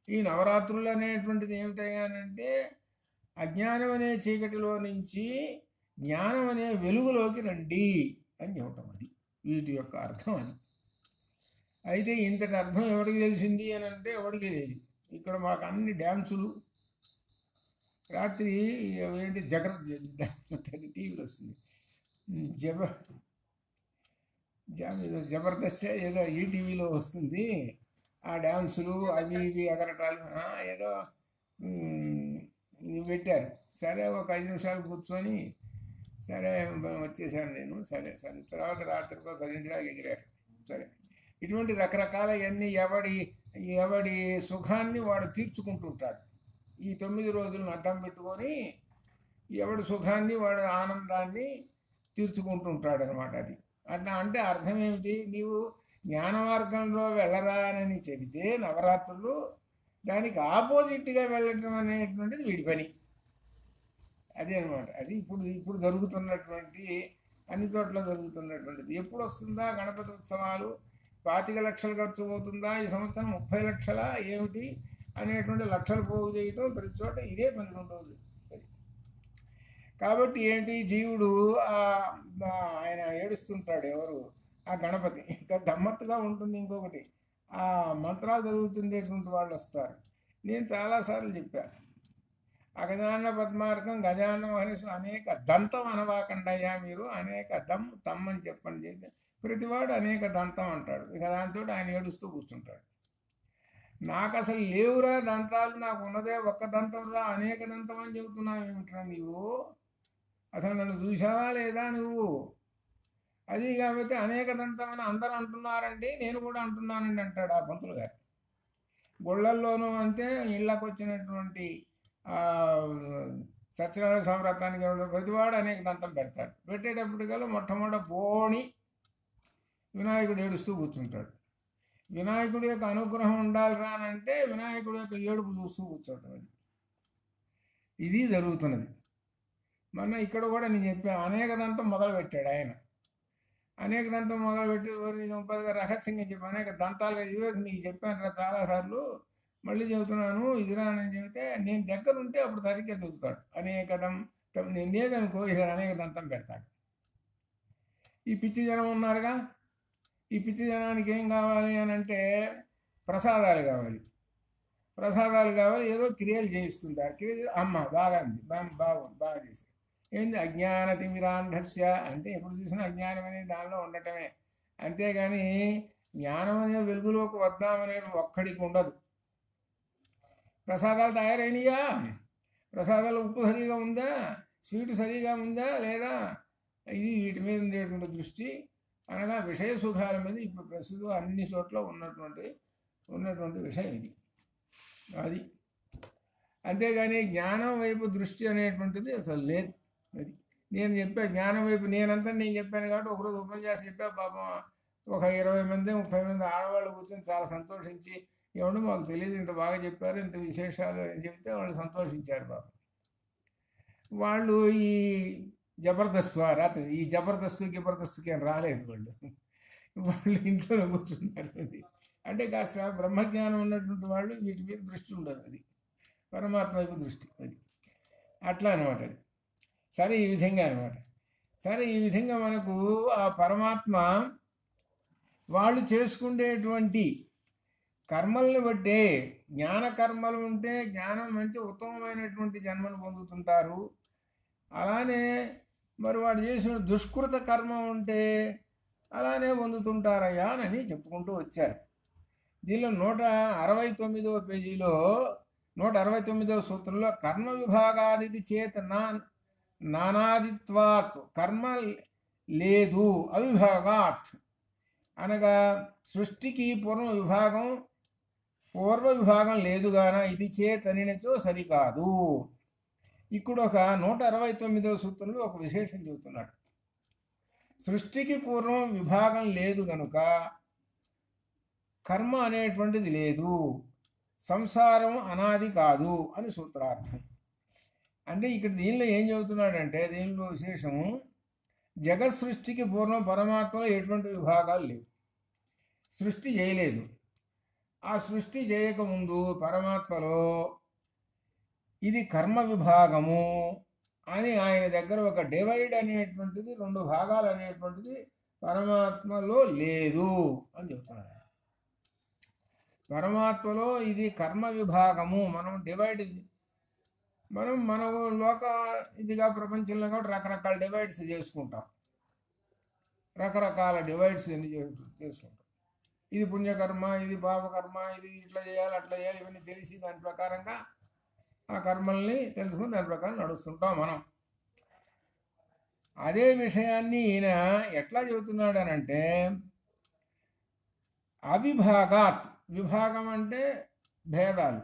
ఈ నవరాత్రులు అనేటువంటిది ఏమిటయ్యానంటే అజ్ఞానం అనే చీకటిలో నుంచి జ్ఞానం అనే వెలుగులోకి రండి అని చెప్పటం. అది వీటి యొక్క అర్థం. అది అయితే ఇంతటి అర్థం ఎవరికి తెలిసింది అని అంటే ఎవరికి తెలియదు. ఇక్కడ మాకు అన్ని డ్యాన్సులు, రాత్రి ఏంటి టీవీలో వస్తుంది జబర్దస్త్ ఏదో ఈటీవీలో వస్తుంది. ఆ డ్యాన్సులు అవి ఇవి ఎగరటాలు ఏదో పెట్టారు. సరే ఒక 5 నిమిషాలు కూర్చొని సరే వచ్చేసాను నేను. సరే తర్వాత రాత్రి 10 దాకా ఎగిరారు. సరే ఇటువంటి రకరకాల ఇవన్నీ ఎవడి సుఖాన్ని వాడు తీర్చుకుంటుంటాడు. ఈ 9 రోజులను అడ్డం పెట్టుకొని ఎవడి సుఖాన్ని వాడు ఆనందాన్ని తీర్చుకుంటుంటాడు అనమాట. అది అట్లా అంటే అర్థం ఏమిటి, నీవు జ్ఞాన మార్గంలో వెళ్ళరా అని చెబితే నవరాత్రులు దానికి ఆపోజిట్గా వెళ్ళటం అనేటువంటిది వీడి పని. అదే అనమాట. అది ఇప్పుడు ఇప్పుడు జరుగుతున్నటువంటి అన్ని చోట్ల జరుగుతున్నటువంటిది. ఎప్పుడు వస్తుందా గణపతి ఉత్సవాలు, 25 లక్షలు ఖర్చు అవుతుందా, ఈ సంవత్సరం 30 లక్షల ఏమిటి అనేటువంటి లక్షలు పోగు చేయటం ప్రతి చోట ఇదే పని ఉంటుంది. కాబట్టి ఏంటి, జీవుడు ఆయన ఏడుస్తుంటాడు, ఎవరు, ఆ గణపతి. ఇంకా గమ్మత్తుగా ఉంటుంది ఇంకొకటి, ఆ మంత్రాలు చదువుతుండేటువంటి వాళ్ళు వస్తారు. నేను చాలాసార్లు చెప్పాను, అగజాన పద్మార్కం గజాన మహర్షి అనేక దంతం అనవాకండయ్యా, మీరు అనేక తమ్ అని చెప్పండి చేస్తే ప్రతివాడు అనేక దంతం అంటాడు. ఇక దాంతో ఆయన ఏడుస్తూ కూర్చుంటాడు. నాకు అసలు లేవురా దంతాలు, నాకు ఉన్నదే ఒక్క దంతంరా, అనేక దంతం అని చెబుతున్నావు ఏమిట్రా నీవు, అసలు నన్ను చూసావా లేదా నువ్వు? అది కాబట్టి అనేక దంతం అని అందరూ అంటున్నారండి, నేను కూడా అంటున్నానండి అంటాడు ఆ పంతులు గారు. గుళ్ళల్లోనూ అంతే, ఇళ్ళకు వచ్చినటువంటి సత్యనారాయణ సంవ్రతానికి ప్రతివాడు అనేక దంతం పెడతాడు. పెట్టేటప్పటికల్లా మొట్టమొదట బోణి వినాయకుడు ఏడుస్తూ కూర్చుంటాడు. వినాయకుడి యొక్క అనుగ్రహం ఉండాలి రానంటే వినాయకుడి యొక్క ఏడుపు చూస్తూ కూర్చోవటం. ఇది జరుగుతున్నది. మొన్న ఇక్కడ కూడా నేను చెప్పాను, అనేక దంతం మొదలుపెట్టాడు ఆయన. అనేక దంతం మొదలుపెట్టి నేను పెద్దగా రహస్యంగా చెప్పాను, అనేక దంతాలుగా ఇవే నీకు చెప్పాను రా చాలాసార్లు, మళ్ళీ చెబుతున్నాను ఇదిరా అని చెబితే నేను దగ్గర ఉంటే అప్పుడు సరిగ్గా చదువుతాడు. అనేక నేను లేదనుకో ఇక అనేక దంతం పెడతాడు. ఈ పిచ్చి జనం ఉన్నారుగా, ఈ పిచ్చి జనానికి ఏం కావాలి అని అంటే ప్రసాదాలు కావాలి, ప్రసాదాలు కావాలి, ఏదో క్రియలు చేయిస్తుంటారు. క్రియ అమ్మ బాగా ఉంది, బాగుంది, బాగా చేసి ఏంది అజ్ఞాన తిమిరాంధస్య అంటే ఎప్పుడు చూసినా అజ్ఞానం అనేది దానిలో ఉండటమే, అంతేగాని జ్ఞానం అనే వెలుగులోకి వద్దామనేది ఒక్కడికి ఉండదు. ప్రసాదాలు తయారైనయా, ప్రసాదాలు ఉప్పు సరిగా ఉందా, స్వీట్ సరిగా ఉందా లేదా, ఇది వీటి మీద ఉండేటువంటి దృష్టి, అనగా విషయ సుఖాల మీద ఇప్పుడు ప్రస్తుతం అన్ని చోట్ల ఉన్నటువంటి విషయం ఇది. అది అంతేగాని జ్ఞానం వైపు దృష్టి అనేటువంటిది అసలు లేదు. అది నేను చెప్పా, జ్ఞానం వైపు నేను చెప్పాను కాబట్టి ఒకరోజు ఉపన్యాసం చెప్పా, పాపం ఒక 20 మంది 30 మంది ఆడవాళ్ళు కూర్చొని చాలా సంతోషించి, ఏమంటే మాకు తెలియదు ఇంత బాగా చెప్పారు, ఇంత విశేషాలు అని చెప్తే వాళ్ళు సంతోషించారు. పాపం వాళ్ళు ఈ జబర్దస్త్ రాత్రి ఈ జబర్దస్తుకి అని రాలేదు. వాళ్ళు ఇంట్లో కూర్చున్నారు. అంటే కాస్త బ్రహ్మజ్ఞానం ఉన్నటువంటి వాళ్ళు వీటి మీద దృష్టి ఉండదు, అది పరమాత్మ వైపు దృష్టి. అది అట్లా అనమాట. అది సరే ఈ విధంగా అనమాట. సరే ఈ విధంగా మనకు ఆ పరమాత్మ వాళ్ళు చేసుకునేటువంటి కర్మల్ని బట్టే, జ్ఞాన కర్మలు ఉంటే జ్ఞానం మంచి ఉత్తమమైనటువంటి జన్మను పొందుతుంటారు. అలానే మరి వాడు చేసిన దుష్కృత కర్మ ఉంటే అలానే పొందుతుంటారయ్యా అని చెప్పుకుంటూ వచ్చారు. దీనిలో 169వ పేజీలో 169వ సూత్రంలో కర్మ విభాగాది చేత నానాదిత్వాత్ కర్మ లేదు అవిభాగాత్ అనగా సృష్టికి పూర్వ విభాగం లేదుగాన ఇది చేతనితో సరికాదు. ఇక్కడ ఒక 169వ సూత్రంలో ఒక విశేషం చెబుతున్నాడు. సృష్టికి పూర్వం విభాగం లేదు గనుక కర్మ అనేటువంటిది లేదు, సంసారం అనాది కాదు అని సూత్రార్థం. అంటే ఇక్కడ దీనిలో ఏం చెబుతున్నాడంటే, దీనిలో విశేషం జగత్ సృష్టికి పూర్వం పరమాత్మలో ఎటువంటి విభాగాలు లేవు, సృష్టి చేయలేదు. ఆ సృష్టి చేయకముందు పరమాత్మలో ఇది కర్మ విభాగము అని ఆయన దగ్గర ఒక డివైడ్ అనేటువంటిది, 2 భాగాలు అనేటువంటిది పరమాత్మలో లేదు అని చెప్తున్నాడు. పరమాత్మలో ఇది కర్మ విభాగము, మన లోక ఇదిగా ప్రపంచంలో కాబట్టి రకరకాల డివైడ్స్ చేసుకుంటాం, రకరకాల డివైడ్స్ ఎన్ని చేసుకుంటాం. ఇది పుణ్యకర్మ, ఇది పాపకర్మ, ఇది ఇట్లా చేయాలి అట్లా చేయాలి, ఇవన్నీ తెలిసి దాని ప్రకారంగా ఆ కర్మల్ని తెలుసుకుని దాని ప్రకారం నడుస్తుంటాం మనం. అదే విషయాన్ని ఈయన ఎట్లా చెబుతున్నాడు అనంటే, అవిభాగాత్, విభాగం అంటే భేదాలు,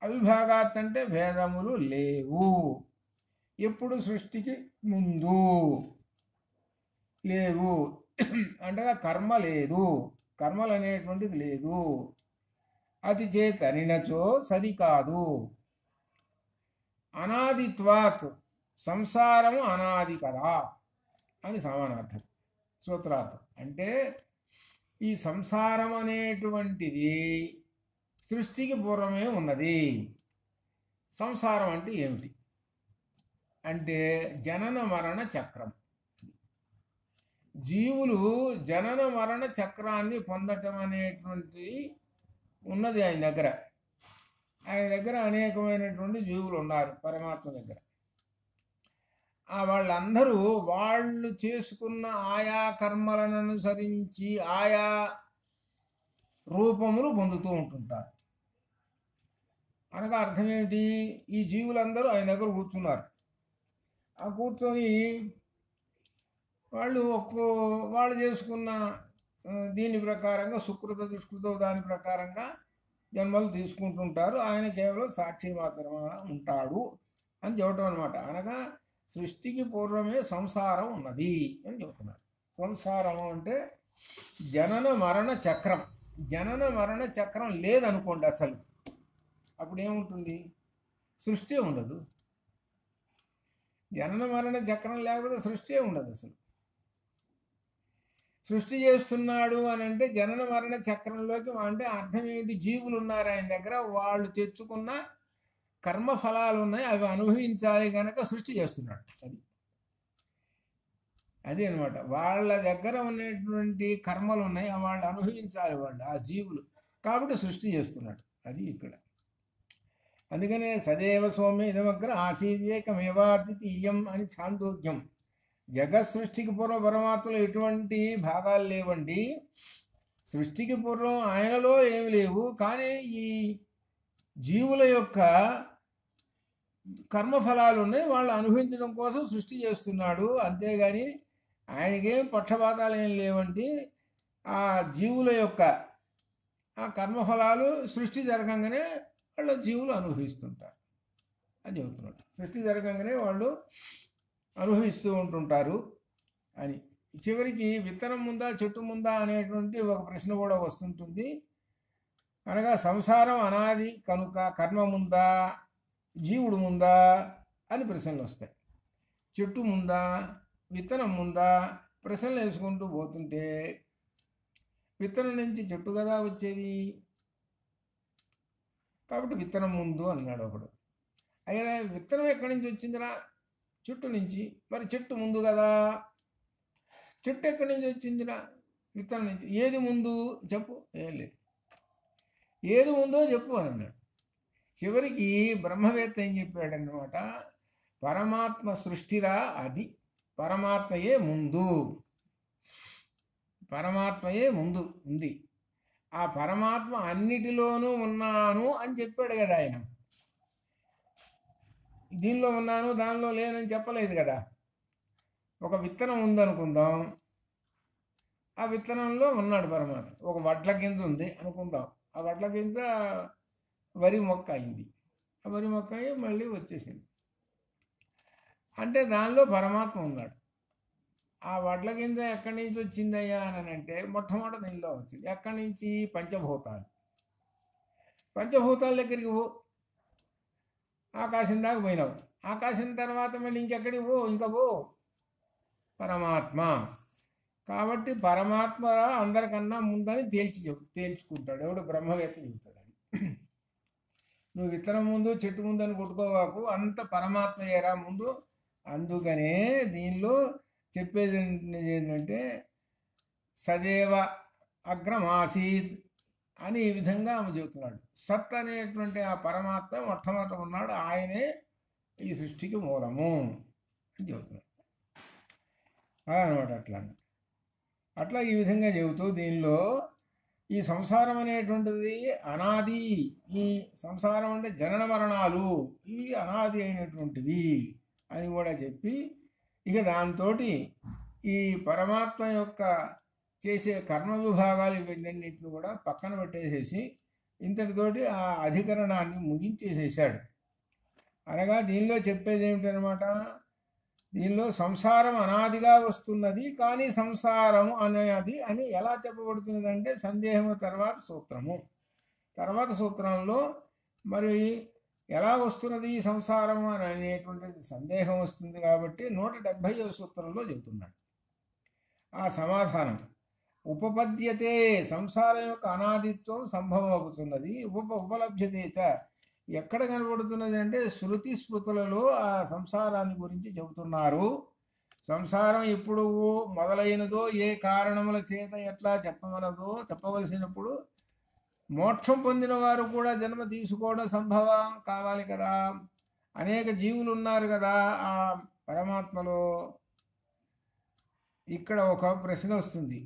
అవిభాగాత్ అంటే భేదములు లేవు. ఎప్పుడు సృష్టికి ముందు లేవు అంటే కర్మ లేదు, కర్మలు అనేటువంటిది లేదు. అతి చేతనినచో సరికాదు. అనాదిత్వాత్ సంసారము అనాది కదా అని సమానార్థం, సూత్రార్థం. అంటే ఈ సంసారం అనేటువంటిది సృష్టికి పూర్వమే ఉన్నది. సంసారం అంటే ఏమిటి అంటే జనన మరణ చక్రం. జీవులు జనన మరణ చక్రాన్ని పొందటం అనేటువంటి ఉన్నది ఆయన దగ్గర. ఆయన దగ్గర అనేకమైనటువంటి జీవులు ఉన్నారు పరమాత్మ దగ్గర. వాళ్ళందరూ వాళ్ళు చేసుకున్న ఆయా కర్మలను అనుసరించి ఆయా రూపములు పొందుతూ ఉంటుంటారు. అనగా అర్థం ఏమిటి? ఈ జీవులందరూ ఆయన దగ్గర కూర్చున్నారు. ఆ కూర్చొని వాళ్ళు చేసుకున్న దీని ప్రకారంగా సుకృత దుష్కృత దాని ప్రకారంగా జన్మలు తీసుకుంటుంటారు. ఆయన కేవలం సాక్షి మాత్రమే ఉంటాడు అని చెప్పటం అనమాట. అనగా సృష్టికి పూర్వమే సంసారం ఉన్నది అని చెబుతున్నారు. సంసారం అంటే జనన మరణ చక్రం. జనన మరణ చక్రం లేదనుకోండి అసలు, అప్పుడు ఏముంటుంది? సృష్టి ఉండదు. జనన మరణ చక్రం లేకపోతే సృష్టి ఉండదు అసలు. సృష్టి చేస్తున్నాడు అని అంటే జనన మరణ చక్రంలోకి అంటే అర్థం ఏంటి? జీవులు ఉన్నారు ఆయన దగ్గర, వాళ్ళు తెచ్చుకున్న కర్మఫలాలు ఉన్నాయి, అవి అనుభవించాలి కనుక సృష్టి చేస్తున్నాడు. అది అనమాట. వాళ్ళ దగ్గర ఉన్నటువంటి కర్మలు ఉన్నాయి, వాళ్ళు అనుభవించాలి వాళ్ళు ఆ జీవులు, కాబట్టి సృష్టి చేస్తున్నాడు. అది ఇక్కడ. అందుకనే సదేవ సౌమ్య ఇదమగ్ర ఆసీదేకమేవాద్వితీయం అని ఛాందోగ్యం. జగత్ సృష్టికి పూర్వం పరమాత్మలో ఎటువంటి భాగాలు లేవండి. సృష్టికి పూర్వం ఆయనలో ఏమి లేవు, కానీ ఈ జీవుల యొక్క కర్మఫలాలు ఉన్నాయి, వాళ్ళు అనుభవించడం కోసం సృష్టి చేస్తున్నాడు. అంతేగాని ఆయనకేం పక్షపాతాలు ఏం లేవండి. ఆ జీవుల యొక్క ఆ కర్మఫలాలు సృష్టి జరగంగానే వాళ్ళు జీవులు అనుభవిస్తుంటారు అని చెబుతున్నాడు. సృష్టి జరగంగానే వాళ్ళు అనుభవిస్తూ ఉంటుంటారు అని. చివరికి విత్తనం ముందా చెట్టు ముందా అనేటువంటి ఒక ప్రశ్న కూడా వస్తుంటుంది. అనగా సంసారం అనాది కనుక కర్మ ముందా జీవుడు ముందా అని ప్రశ్నలు వస్తాయి. చెట్టు ముందా విత్తనం ముందా ప్రశ్నలు వేసుకుంటూ పోతుంటే విత్తనం నుంచి చెట్టు కదా వచ్చేది, కాబట్టి విత్తనం ముందు అన్నాడు ఒకడు. అయినా విత్తనం ఎక్కడి నుంచి వచ్చిందిరా? చెట్టు నుంచి. మరి చెట్టు ముందు కదా. చెట్టు ఎక్కడి నుంచి వచ్చిందిరా? విత్తనం నుంచి. ఏది ముందు చెప్పు? ఏం లేదు. ఏది ముందో చెప్పు అని అన్నాడు. చివరికి బ్రహ్మవేత్త ఏం చెప్పాడన్నమాట, పరమాత్మ సృష్టిరా అది, పరమాత్మయే ముందు, పరమాత్మయే ముందు ఉంది, ఆ పరమాత్మ అన్నిటిలోనూ ఉన్నాను అని చెప్పాడు కదా ఆయన. దీనిలో ఉన్నాను దానిలో లేనని చెప్పలేదు కదా. ఒక విత్తనం ఉందనుకుందాం, ఆ విత్తనంలో ఉన్నాడు పరమాత్మ. ఒక వడ్ల గింజ ఉంది అనుకుందాం, ఆ వడ్ల గింజ వరి మొక్క అయింది, ఆ వరి మొక్క అయ్యి మళ్ళీ వచ్చేసింది. అంటే దానిలో పరమాత్మ ఉన్నాడు. ఆ వడ్ల గింజ ఎక్కడి నుంచి వచ్చిందయ్యా అని అంటే మొట్టమొదటి దీనిలో వచ్చింది. ఎక్కడి నుంచి? పంచభూతాలు. పంచభూతాల దగ్గరికి పో, ఆకాశం దాకా పోయినావు. ఆకాశం తర్వాత మళ్ళీ ఇంకెక్కడికి పో, ఇంకా పో పరమాత్మ. కాబట్టి పరమాత్మ అందరికన్నా ముందని తేల్చుకుంటాడు ఎవడు? బ్రహ్మవేత్త చెబుతాడు. అది నువ్వు విత్తనం ముందు చెట్టు ముందు అని కొట్టుకోవాకు, అంత పరమాత్మ ఏరా ముందు. అందుకనే దీనిలో చెప్పేది ఏంటంటే సదేవ అగ్రమాసీద్ అని ఈ విధంగా ఆమె చెబుతున్నాడు. సత్ అనేటువంటి ఆ పరమాత్మ మొట్టమొదట ఉన్నాడు, ఆయనే ఈ సృష్టికి మూలము అని చెబుతున్నాడు. అదనమాట. అట్లా ఈ విధంగా చెబుతూ దీనిలో ఈ సంసారం అనేటువంటిది అనాది, ఈ సంసారం అంటే జనన మరణాలు, ఇవి అనాది అయినటువంటివి అని కూడా చెప్పి, ఇక దాంతో ఈ పరమాత్మ యొక్క చేసే కర్మ విభాగాలు ఇవన్నింటిని కూడా పక్కన పెట్టేసేసి ఇంతటితోటి ఆ అధికరణాన్ని ముగించేసేసాడు. అనగా దీనిలో చెప్పేది ఏమిటనమాట, దీనిలో సంసారం అనాదిగా వస్తున్నది, కానీ సంసారం అనేది అని ఎలా చెప్పబడుతున్నది అంటే సందేహము తర్వాత సూత్రము. తర్వాత సూత్రంలో మరి ఎలా వస్తున్నది ఈ సంసారం అని అనేటువంటిది సందేహం వస్తుంది కాబట్టి 170వ సూత్రంలో చెబుతున్నాడు ఆ సమాధానం. ఉపపద్యతే, సంసారం యొక్క అనాదిత్వం సంభవం అవుతున్నది. ఉపలభ్యతే చ, ఎక్కడ కనబడుతున్నది అంటే శృతి స్మృతులలో ఆ సంసారాన్ని గురించి చెబుతున్నారు. సంసారం ఎప్పుడు మొదలైనదో, ఏ కారణముల చేత ఎట్లా చెప్పవలసినప్పుడు మోక్షం పొందిన వారు కూడా జన్మ తీసుకోవడం సంభవం కావాలి కదా. అనేక జీవులు ఉన్నారు కదా ఆ పరమాత్మలో. ఇక్కడ ఒక ప్రశ్న వస్తుంది,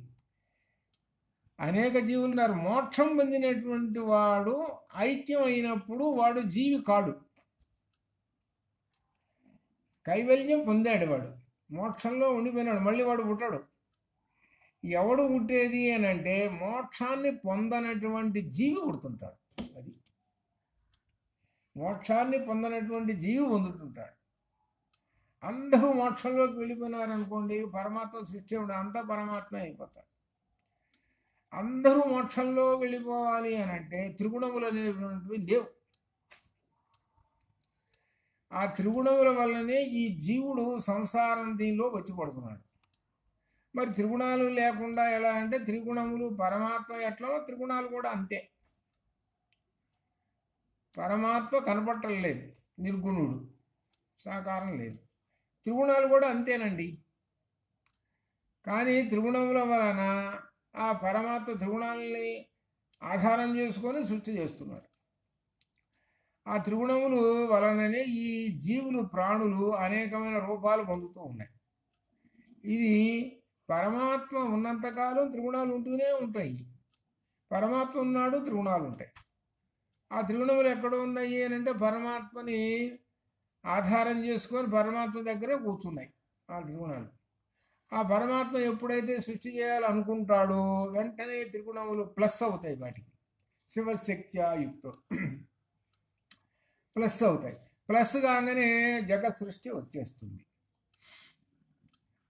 అనేక జీవులు ఉన్నారు, మోక్షం పొందినటువంటి వాడు ఐక్యం అయినప్పుడు వాడు జీవి కాడు. కైవల్యం పొందాడు వాడు, మోక్షంలో ఉండిపోయినాడు, మళ్ళీ వాడు పుట్టాడు. ఎవడు పుట్టేది అని అంటే మోక్షాన్ని పొందనటువంటి జీవి పుడుతుంటాడు. అది మోక్షాన్ని పొందనటువంటి జీవి పొందుతుంటాడు. అందరూ మోక్షంలోకి వెళ్ళిపోయినారనుకోండి, పరమాత్మ సృష్టి ఉండే అంతా పరమాత్మ అయిపోతాడు. అందరూ మోక్షంలో వెళ్ళిపోవాలి అని అంటే త్రిగుణములు అనేటువంటివి లేవు. ఆ త్రిగుణముల వల్లనే ఈ జీవుడు సంసారం దీనిలో వచ్చి పడుతున్నాడు. మరి త్రిగుణాలు లేకుండా ఎలా అంటే, త్రిగుణములు పరమాత్మ ఎట్లనో త్రిగుణాలు కూడా అంతే. పరమాత్మ కనపట్టలేదు, నిర్గుణుడు, సాకారం లేదు. త్రిగుణాలు కూడా అంతేనండి. కానీ త్రిగుణముల వలన ఆ పరమాత్మ త్రిగుణాలని ఆధారం చేసుకొని సృష్టి చేస్తున్నాడు. ఆ త్రిగుణములు వలననే ఈ జీవులు, ప్రాణులు అనేకమైన రూపాలు పొందుతూ ఉన్నాయి. ఇది పరమాత్మ ఉన్నంతకాలం త్రిగుణాలు ఉంటూనే ఉంటాయి. పరమాత్మ ఉన్నాడు, త్రిగుణాలు ఉంటాయి. ఆ త్రిగుణములు ఎక్కడ ఉన్నాయి అని అంటే పరమాత్మని ఆధారం చేసుకొని పరమాత్మ దగ్గరే కూర్చున్నాయి ఆ త్రిగుణాలు. ఆ పరమాత్మ ఎప్పుడైతే సృష్టి చేయాలనుకుంటాడో వెంటనే త్రిగుణములు ప్లస్ అవుతాయి, వాటికి శివశక్త్యాయుక్తం ప్లస్ అవుతాయి. ప్లస్ కాగానే జగత్ సృష్టి వచ్చేస్తుంది.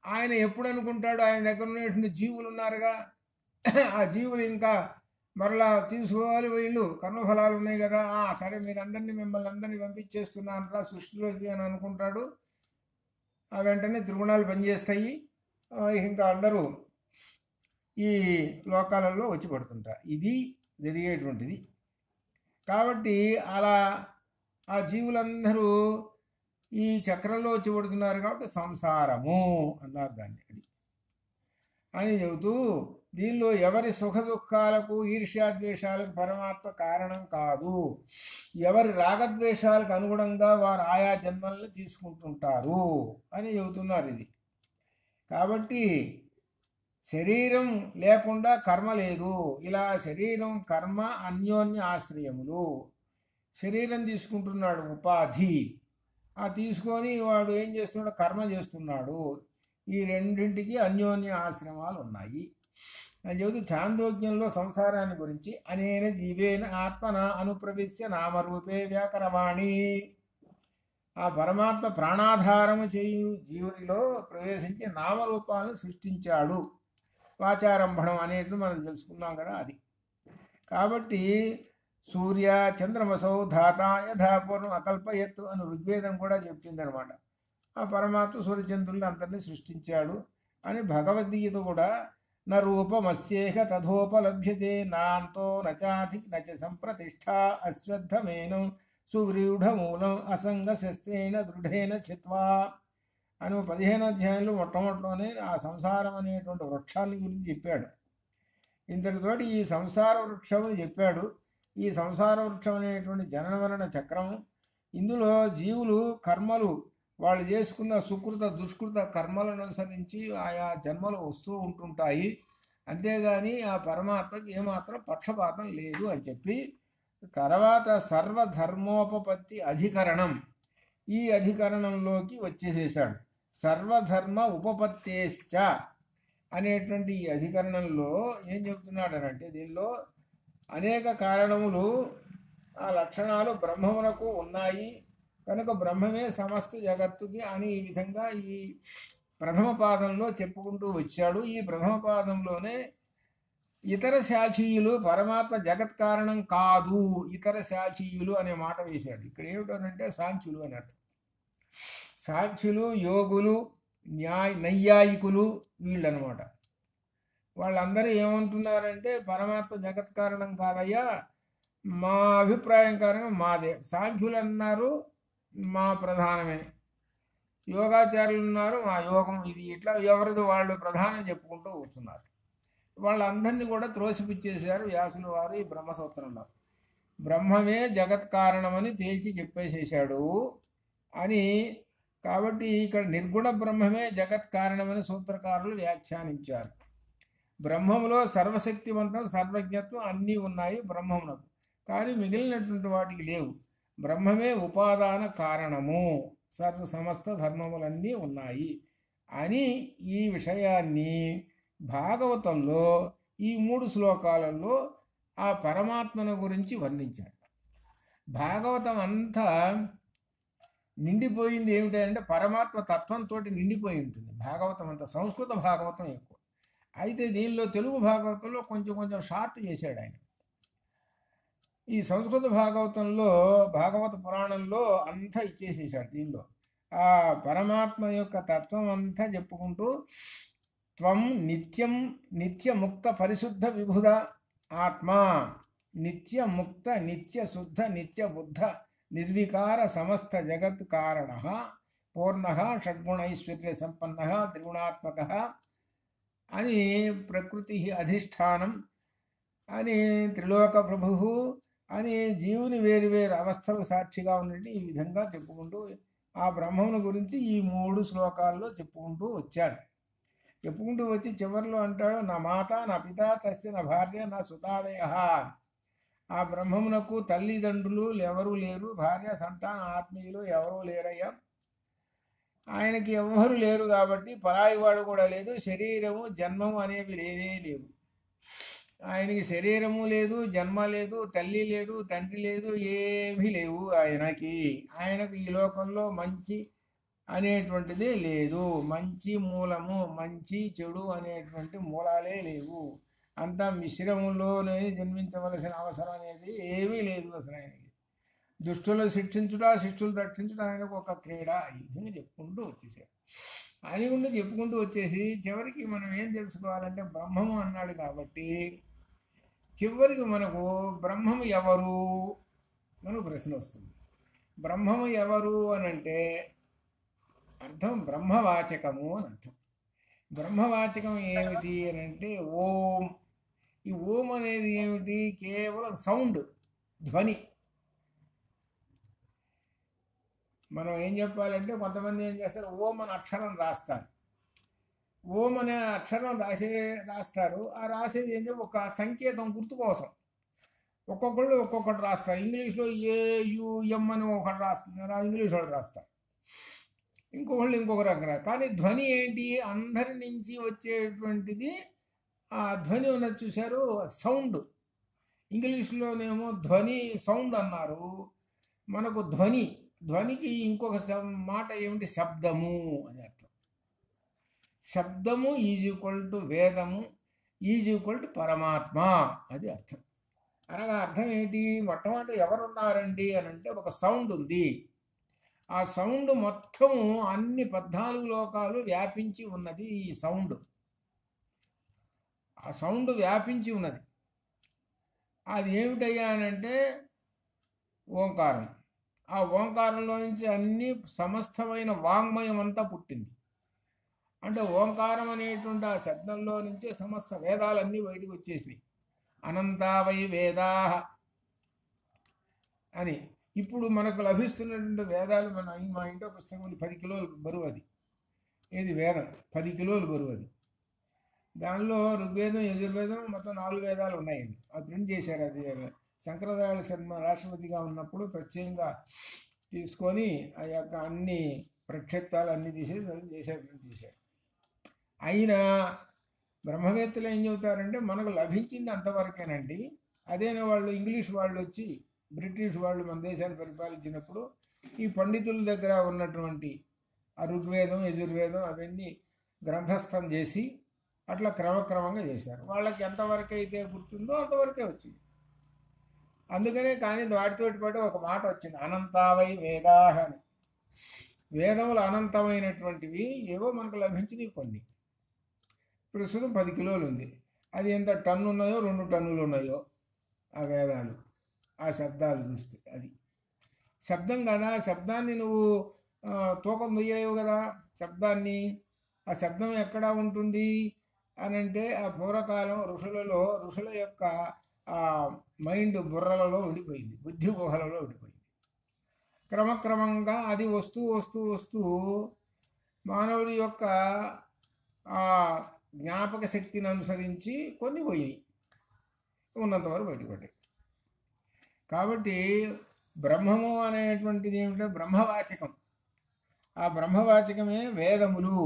ఆయన ఎప్పుడు అనుకుంటాడు, ఆయన దగ్గర ఉన్నటువంటి జీవులు ఉన్నారుగా, ఆ జీవులు ఇంకా మరలా తీసుకోవాలి, వీళ్ళు కర్మఫలాలు ఉన్నాయి కదా, సరే మిమ్మల్ని అందరినీ పంపించేస్తున్నాను సృష్టిలోకి అని అనుకుంటాడు. ఆ వెంటనే త్రిగుణాలు పనిచేస్తాయి. ఇంకా అందరూ ఈ లోకాలలో వచ్చి పడుతుంటారు. ఇది జరిగేటువంటిది. కాబట్టి అలా ఆ జీవులందరూ ఈ చక్రంలో వచ్చి పడుతున్నారు కాబట్టి సంసారము అన్నారు దాన్ని. అది అని చెబుతూ దీనిలో ఎవరి సుఖ దుఃఖాలకు, ఈర్ష్యాద్వేషాలకు పరమాత్మ కారణం కాదు. ఎవరి రాగద్వేషాలకు అనుగుణంగా వారు ఆయా జన్మలను తీసుకుంటుంటారు అని చెబుతున్నారు. ఇది కాబట్టి శరీరం లేకుండా కర్మ లేదు. ఇలా శరీరం, కర్మ అన్యోన్య ఆశ్రయములు. శరీరం తీసుకుంటున్నాడు ఉపాధి, తీసుకొని వాడు ఏం చేస్తున్నాడు, కర్మ చేస్తున్నాడు. ఈ రెండింటికి అన్యోన్య ఆశ్రమాలు ఉన్నాయి అని చెబుతూ చాందోగ్యంలో సంసారాన్ని గురించి అనేన జీవేన ఆత్మన అనుప్రవిశ్య నామరూపే వ్యాకరవాణి. ఆ పరమాత్మ ప్రాణాధారము చేయు జీవునిలో ప్రవేశించి నామరూపాలను సృష్టించాడు. వాచారంభణం అనేట్లు మనం తెలుసుకున్నాం కదా. అది కాబట్టి సూర్య చంద్రమసౌ ధాత యథాపూర్వం అకల్పయత్తు అని ఋగ్వేదం కూడా చెప్పిందనమాట. ఆ పరమాత్మ సూర్యచంద్రుల్ని అందరినీ సృష్టించాడు అని భగవద్గీత కూడా న రూపమస్యేహ తథోపలభ్యతే నాంతో నచాధి నచ సంప్రతిష్ఠ అశ్వత్థమేనం సువ్రీఢమూలం అసంగ శస్త్రేణ దృఢేన చిత్వా అని 15వ అధ్యాయంలో మొట్టమొదటిలోనే ఆ సంసారం అనేటువంటి వృక్షాన్ని గురించి చెప్పాడు. ఇంతటితోటి ఈ సంసార వృక్షముని చెప్పాడు. ఈ సంసార వృక్షం అనేటువంటి జనన మరణ చక్రం. ఇందులో జీవులు కర్మలు వాళ్ళు చేసుకున్న సుకృత దుష్కృత కర్మలను అనుసరించి ఆయా జన్మలు వస్తూ ఉంటుంటాయి. అంతేగాని ఆ పరమాత్మకి ఏమాత్రం పక్షపాతం లేదు అని చెప్పి తర్వాత సర్వధర్మోపపత్తి అధికరణం, ఈ అధికరణంలోకి వచ్చేసేసాడు. సర్వధర్మ ఉపపత్తేశ్చ అనేటువంటి ఈ అధికరణంలో ఏం చెప్తున్నాడనంటే, దీనిలో అనేక కారణములు, ఆ లక్షణాలు బ్రహ్మమునకు ఉన్నాయి. కనుక బ్రహ్మమే సమస్త జగత్తుకి అని ఈ విధంగా ఈ ప్రథమ పాదంలో చెప్పుకుంటూ వచ్చాడు. ఈ ప్రథమ పాదంలోనే ఇతర శాఖీయులు పరమాత్మ జగత్ కారణం కాదు, ఇతర శాఖీయులు అనే మాట వేశాడు. ఇక్కడ ఏమిటనంటే సాంఖ్యులు అని అర్థం. సాంఖ్యులు, యోగులు, నైయాయికులు వీళ్ళనమాట. వాళ్ళందరూ ఏమంటున్నారంటే పరమాత్మ జగత్ కారణం కాదయ్యా, మా అభిప్రాయం కారణంగా మాదే. సాంఖ్యులు అన్నారు మా ప్రధానమే, యోగాచార్యులు ఉన్నారు మా యోగం ఇది, ఇట్లా ఎవరిది వాళ్ళు ప్రధానం చెప్పుకుంటూ కూర్చున్నారు. వాళ్ళందరినీ కూడా త్రోసిపుచ్చేశారు వ్యాసుల వారు ఈ బ్రహ్మసూత్రంలో. బ్రహ్మమే జగత్ కారణమని తేల్చి చెప్పేసేసాడు అని. కాబట్టి ఇక్కడ నిర్గుణ బ్రహ్మమే జగత్ కారణమని సూత్రకారులు వ్యాఖ్యానించారు. బ్రహ్మంలో సర్వశక్తివంతం, సర్వజ్ఞత్వం అన్నీ ఉన్నాయి బ్రహ్మమునకు, కానీ మిగిలినటువంటి వాటికి లేవు. బ్రహ్మమే ఉపాదాన కారణము, సమస్త ధర్మములన్నీ ఉన్నాయి అని ఈ విషయాన్ని భాగవతంలో ఈ 3 శ్లోకాలలో ఆ పరమాత్మను గురించి వర్ణించాడు. భాగవతం అంతా నిండిపోయింది ఏమిటంటే పరమాత్మ తత్వంతో నిండిపోయి ఉంటుంది భాగవతం అంతా. సంస్కృత భాగవతం ఎక్కువ అయితే దీనిలో తెలుగు భాగవతంలో కొంచెం షార్ట్ చేశాడు ఆయన. ఈ సంస్కృత భాగవతంలో భాగవత పురాణంలో అంతా ఇచ్చేసేసాడు. దీనిలో ఆ పరమాత్మ యొక్క తత్వం అంతా చెప్పుకుంటూ త్వం నిత్యం నిత్యముక్త పరిశుద్ధ విభుద ఆత్మ, నిత్యముక్త నిత్యశుద్ధ నిత్యబుద్ధ నిర్వికార సమస్త జగత్ కారణ పూర్ణ షడ్గుణైశ్వర్య సంపన్న త్రిగుణాత్మక అని, ప్రకృతి అధిష్టానం అని, త్రిలోక ప్రభు అని, జీవుని వేరు వేరు అవస్థలు సాక్షిగా ఉన్నట్టు ఈ విధంగా చెప్పుకుంటూ ఆ బ్రహ్మమును గురించి ఈ 3 శ్లోకాల్లో చెప్పుకుంటూ వచ్చాడు. చెప్పుకుంటూ వచ్చి చివరిలో అంటాడు నా మాత నా పిత తస్య నా భార్య నా సుతాదయ. ఆ బ్రహ్మమునకు తల్లిదండ్రులు ఎవరూ లేరు, భార్య సంతాన ఆత్మీయులు ఎవరూ లేరయ్యా. ఆయనకి ఎవ్వరూ లేరు కాబట్టి పరాయివాడు కూడా లేదు, శరీరము జన్మము అనేవి లేనే లేవు. ఆయనకి శరీరము లేదు, జన్మ లేదు, తల్లి లేడు, తండ్రి లేదు, ఏమీ లేవు ఆయనకు ఈ లోకంలో మంచి అనేటువంటిదే లేదు. మంచి మూలము, మంచి చెడు అనేటువంటి మూలాలే లేవు. అంతా మిశ్రమంలోనే జన్మించవలసిన అవసరం అనేది ఏమీ లేదు అసలు ఆయనకి. దుష్టులు శిక్షించుట, శిష్టులు రక్షించుట ఆయనకు ఒక క్రీడ. ఈ విధంగా చెప్పుకుంటూ వచ్చేసారు. ఆయన గుండా చెప్పుకుంటూ వచ్చేసి చివరికి మనం ఏం తెలుసుకోవాలంటే బ్రహ్మము అన్నాడు కాబట్టి చివరికి మనకు బ్రహ్మము ఎవరు మనకు ప్రశ్న వస్తుంది. బ్రహ్మము ఎవరు అని అంటే అర్థం బ్రహ్మవాచకము అని అర్థం. బ్రహ్మవాచకం ఏమిటి అని అంటే ఓం. ఈ ఓం అనేది ఏమిటి? కేవలం సౌండ్, ధ్వని. మనం ఏం చెప్పాలంటే కొంతమంది ఏం చేస్తారు, ఓం అనే అక్షరం రాస్తారు. ఓం అనే అక్షరం రాస్తారు. ఆ రాసేది ఏంటి? ఒక సంకేతం గుర్తు కోసం ఒక్కొక్కళ్ళు ఒక్కొక్కటి రాస్తారు. ఇంగ్లీష్లో AUM అని ఒకటి రాస్తున్నారు, ఇంగ్లీష్ వాళ్ళు రాస్తారు. ఇంకొకళ్ళు ఇంకొక రకం. కానీ ధ్వని ఏంటి? అందరి నుంచి వచ్చేటువంటిది ఆ ధ్వని ఉన్నది చూశారు, సౌండ్. ఇంగ్లీష్లోనేమో ధ్వని సౌండ్ అన్నారు, మనకు ధ్వనికి ఇంకొక మాట ఏమిటి? శబ్దము అని అర్థం. శబ్దము = వేదము = పరమాత్మ, అది అర్థం. అనగా అర్థం ఏంటి? మొట్టమొదటి ఎవరున్నారండి అని అంటే ఒక సౌండ్ ఉంది. ఆ సౌండ్ మొత్తము అన్ని 14 లోకాలు వ్యాపించి ఉన్నది. ఈ సౌండ్, ఆ సౌండ్ వ్యాపించి ఉన్నది. అది ఏమిటయ్యా అనంటే ఓంకారం. ఆ ఓంకారంలో నుంచి అన్ని సమస్తమైన వాంగ్మయం అంతా పుట్టింది. అంటే ఓంకారం అనేటువంటి ఆ శబ్దంలో నుంచే సమస్త వేదాలన్నీ బయటకు వచ్చేసినాయి. అనంతావై వేదా అని. ఇప్పుడు మనకు లభిస్తున్నటువంటి వేదాలు, మా ఇంట్లో పుస్తకం ఉంది, 10 కిలోలు బరువు. అది ఏది? వేదం 10 కిలోలు బరువు. అది దానిలో ఋగ్వేదం, యజుర్వేదం మొత్తం 4 వేదాలు ఉన్నాయండి. అది ప్రింట్ చేశారు. అది శంకరదయాళ శర్మ రాష్ట్రపతిగా ఉన్నప్పుడు ప్రత్యేకంగా తీసుకొని ఆ యొక్క అన్ని ప్రక్షేప్తాలు అన్నీ తీసేసి ప్రింట్ చేశారు. అయినా బ్రహ్మవేత్తలు ఏం చెబుతారంటే మనకు లభించింది అంతవరకేనండి. అదేనా వాళ్ళు ఇంగ్లీష్ వాళ్ళు వచ్చి, బ్రిటిష్ వాళ్ళు మన దేశాన్ని పరిపాలించినప్పుడు ఈ పండితుల దగ్గర ఉన్నటువంటి ఆ ఋగ్వేదం యజుర్వేదం అవన్నీ గ్రంథస్థం చేసి అట్లా క్రమక్రమంగా చేశారు. వాళ్ళకి ఎంతవరకు అయితే గుర్తుందో అంతవరకే వచ్చింది. అందుకనే కానీ వాటితోటి పాటు ఒక మాట వచ్చింది, అనంతావై వేదాహ అని. వేదములు అనంతమైనటువంటివి, ఏవో మనకు లభించినవి కొన్ని. ప్రస్తుతం 10 కిలోలు ఉంది. అది ఎంత టన్ను ఉన్నాయో 2 టన్నులు ఉన్నాయో ఆ వేదాలు, ఆ శబ్దాలు చూస్తే. అది శబ్దం కదా, శబ్దాన్ని నువ్వు తూకం దుయ్యలేవు కదా శబ్దాన్ని. ఆ శబ్దం ఎక్కడ ఉంటుంది అని అంటే ఆ పూర్వకాలం ఋషుల యొక్క ఆ మైండ్ బుర్రలలో ఉండిపోయింది, బుద్ధి గుహలలో ఉండిపోయింది. క్రమక్రమంగా అది వస్తూ వస్తూ వస్తూ మానవుడి యొక్క ఆ జ్ఞాపక శక్తిని అనుసరించి కొన్ని పోయినాయి, ఉన్నంతవరకు బయటపడ్డాయి. కాబట్టి బ్రహ్మము అనేటువంటిది ఏమిటంటే బ్రహ్మవాచకం. ఆ బ్రహ్మవాచకమే వేదములు.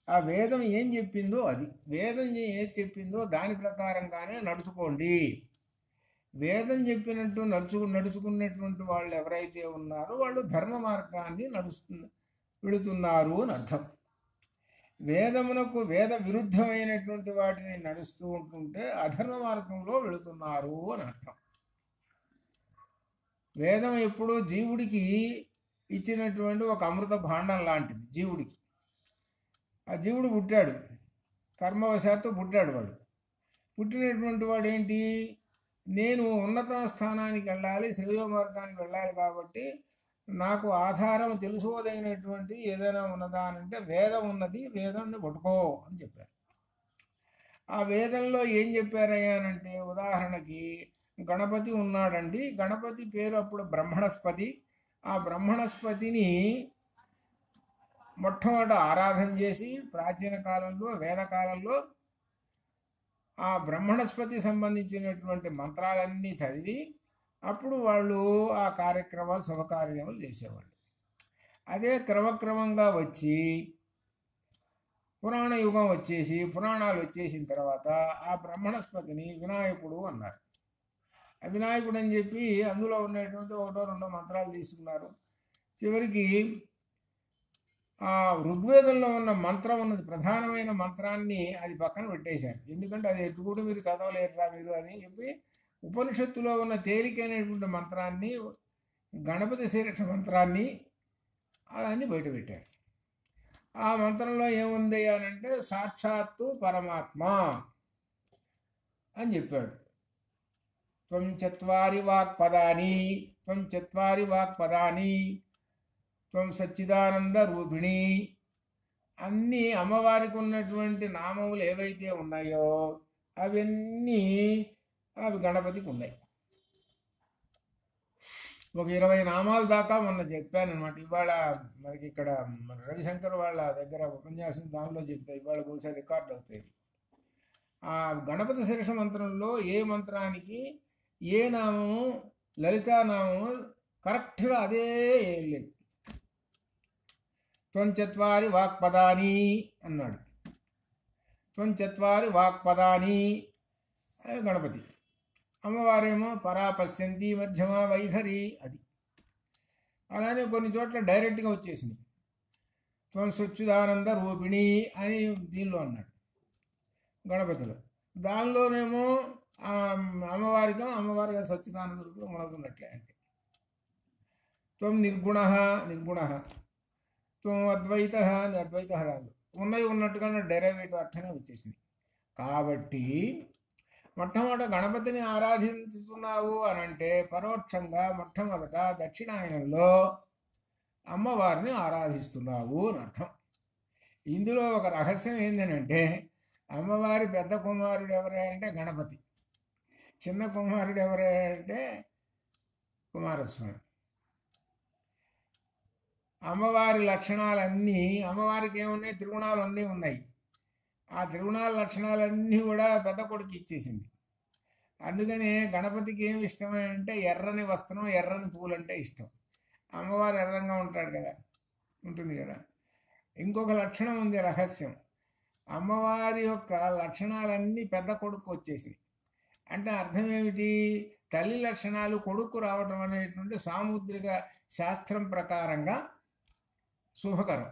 ఆ వేదం ఏం చెప్పిందో అది, వేదం ఏది చెప్పిందో దాని ప్రకారంగానే నడుచుకోండి. వేదం చెప్పినట్టు నడుచుకున్నటువంటి వాళ్ళు ఎవరైతే ఉన్నారో వాళ్ళు ధర్మ మార్గాన్ని వెళుతున్నారు అని అర్థం. వేదమునకు వేద విరుద్ధమైనటువంటి వాటిని నడుస్తూ ఉంటుంటే అధర్మ మార్గంలో వెళుతున్నారు అని అర్థం. వేదం ఎప్పుడూ జీవుడికి ఇచ్చినటువంటి ఒక అమృత భాండం లాంటిది. జీవుడికి ఆ జీవుడు పుట్టాడు, కర్మవశాత్తు పుట్టాడు. వాడు పుట్టినటువంటి వాడు ఏంటి, నేను ఉన్నత స్థానానికి వెళ్ళాలి, శ్రేయో మార్గానికి వెళ్ళాలి, కాబట్టి నాకు ఆధారం తెలుసుకోదగినటువంటి ఏదైనా ఉన్నదా అని అంటే వేదం ఉన్నది, వేదాన్ని పట్టుకో అని చెప్పారు. ఆ వేదంలో ఏం చెప్పారయ్యానంటే, ఉదాహరణకి గణపతి ఉన్నాడండి, గణపతి పేరు అప్పుడు బ్రహ్మణస్పతి. ఆ బ్రహ్మణస్పతిని మొట్టమొదట ఆరాధన చేసి ప్రాచీన కాలంలో వేదకాలంలో ఆ బ్రహ్మణస్పతి సంబంధించినటువంటి మంత్రాలన్నీ చదివి అప్పుడు వాళ్ళు ఆ కార్యక్రమాలు శుభకార్యములు చేసేవాళ్ళు. అదే క్రమక్రమంగా వచ్చి పురాణ యుగం వచ్చేసి పురాణాలు వచ్చేసిన తర్వాత ఆ బ్రహ్మణస్పతిని వినాయకుడు అన్నారు. ఆ వినాయకుడు అని చెప్పి అందులో ఉన్నటువంటి 1-2 మంత్రాలు తీసుకున్నారు. చివరికి ఆ ఋగ్వేదంలో ఉన్న మంత్రం ఉన్నది, ప్రధానమైన మంత్రాన్ని అది పక్కన పెట్టేశారు. ఎందుకంటే అది ఎటు కూడా మీరు చదవలేరురా మీరు అని చెప్పి ఉపనిషత్తులో ఉన్న తేలికైనటువంటి మంత్రాన్ని, గణపతి శీర్ష మంత్రాన్ని అన్ని బయట పెట్టారు. ఆ మంత్రంలో ఏముంది అనంటే సాక్షాత్తు పరమాత్మ అని చెప్పాడు. త్వం చత్వారి వాక్పదాని, త్వం చత్వారి వాక్పదాని, త్వం సచ్చిదానంద రూపిణి. అన్నీ అమ్మవారికి ఉన్నటువంటి నామములు ఏవైతే ఉన్నాయో అవన్నీ అవి గణపతికి ఉన్నాయి. ఒక 20 నామాల దాకా మొన్న చెప్పాను అనమాట. ఇవాళ మనకి ఇక్కడ మన రవిశంకర్ వాళ్ళ దగ్గర ఉపన్యాసం దానిలో చెప్తా, ఇవాళ బహుశా రికార్డు అవుతాయి. ఆ గణపతి శీర్ష మంత్రంలో ఏ మంత్రానికి ఏ నామము, లలితానామము కరెక్ట్గా అదే ఏం లేదు. త్వం చత్వారి వాక్పదాని అన్నాడు. త్వం చత్వారి వాక్పదాని గణపతి. అమ్మవారేమో పరాపశ్యంతి మధ్యమ వైఖరి అది. అలానే కొన్ని చోట్ల డైరెక్ట్గా వచ్చేసింది. త్వం సచ్చిదానంద రూపిణి అని దీనిలో అన్నాడు గణపతిలో. దానిలోనేమో అమ్మవారిగా సచ్చిదానంద రూపంలో మనకున్నట్లే అంతే. త్వం నిర్గుణ నిర్గుణ, త్వం అద్వైత అద్వైత రాదు, ఉన్నవి ఉన్నట్టుగా డెరైవేటివ్ అర్థమే వచ్చేసింది. కాబట్టి మొట్టమొదట గణపతిని ఆరాధించుతున్నావు అని అంటే పరోక్షంగా మొట్టమొదట దక్షిణాయనంలో అమ్మవారిని ఆరాధిస్తున్నావు అని అర్థం. ఇందులో ఒక రహస్యం ఏంటంటే అమ్మవారి పెద్ద కుమారుడు ఎవరంటే గణపతి, చిన్న కుమారుడు ఎవరంటే కుమారస్వామి. అమ్మవారి లక్షణాలన్నీ, అమ్మవారికి ఏమున్నాయి, త్రిగుణాలు అన్నీ ఉన్నాయి. ఆ త్రిగుణాల లక్షణాలన్నీ కూడా పెద్ద కొడుకు ఇచ్చేసింది. అందుకని గణపతికి ఏమి ఇష్టం అంటే ఎర్రని వస్త్రం, ఎర్రని పూలు అంటే ఇష్టం. అమ్మవారు ఎర్రంగా ఉంటుంది కదా. ఇంకొక లక్షణం ఉంది, రహస్యం. అమ్మవారి యొక్క లక్షణాలన్నీ పెద్ద కొడుకు వచ్చేసినాయి. అంటే అర్థం ఏమిటి, తల్లి లక్షణాలు కొడుకు రావటం అనేటువంటి సాముద్రిక శాస్త్రం ప్రకారంగా శుభకరం.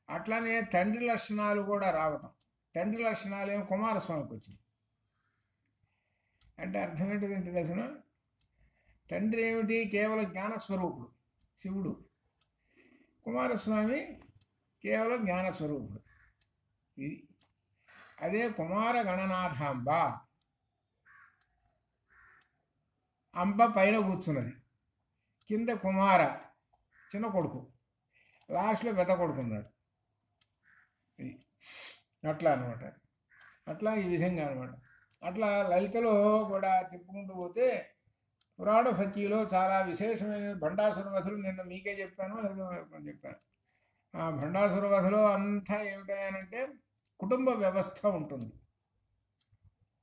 అట్లానే తండ్రి లక్షణాలు కూడా రావటం. తండ్రి లక్షణాలు ఏమో కుమారస్వామికి వచ్చింది. అంటే అర్థం ఏంటిదంటే తెలిసిన, తండ్రి ఏమిటి? కేవలం జ్ఞానస్వరూపుడు శివుడు. కుమారస్వామి కేవలం జ్ఞానస్వరూపుడు. ఇది అదే కుమార గణనాథాంబ. అంబ పైన కూర్చున్నది, కింద కుమార చిన్న కొడుకు, లాస్ట్లో పెద్ద కొడుకున్నాడు. అట్లా అనమాట. అట్లా ఈ విధంగా అనమాట. అట్లా లలితలో కూడా చెప్పుకుంటూ పోతే పురాణ భక్తిలో చాలా విశేషమైన భండాసుర వధులు నిన్న మీకే చెప్పాను, లేదా చెప్పాను. ఆ భండాసుర వధలో అంతా ఏమిటంటే కుటుంబ వ్యవస్థ ఉంటుంది.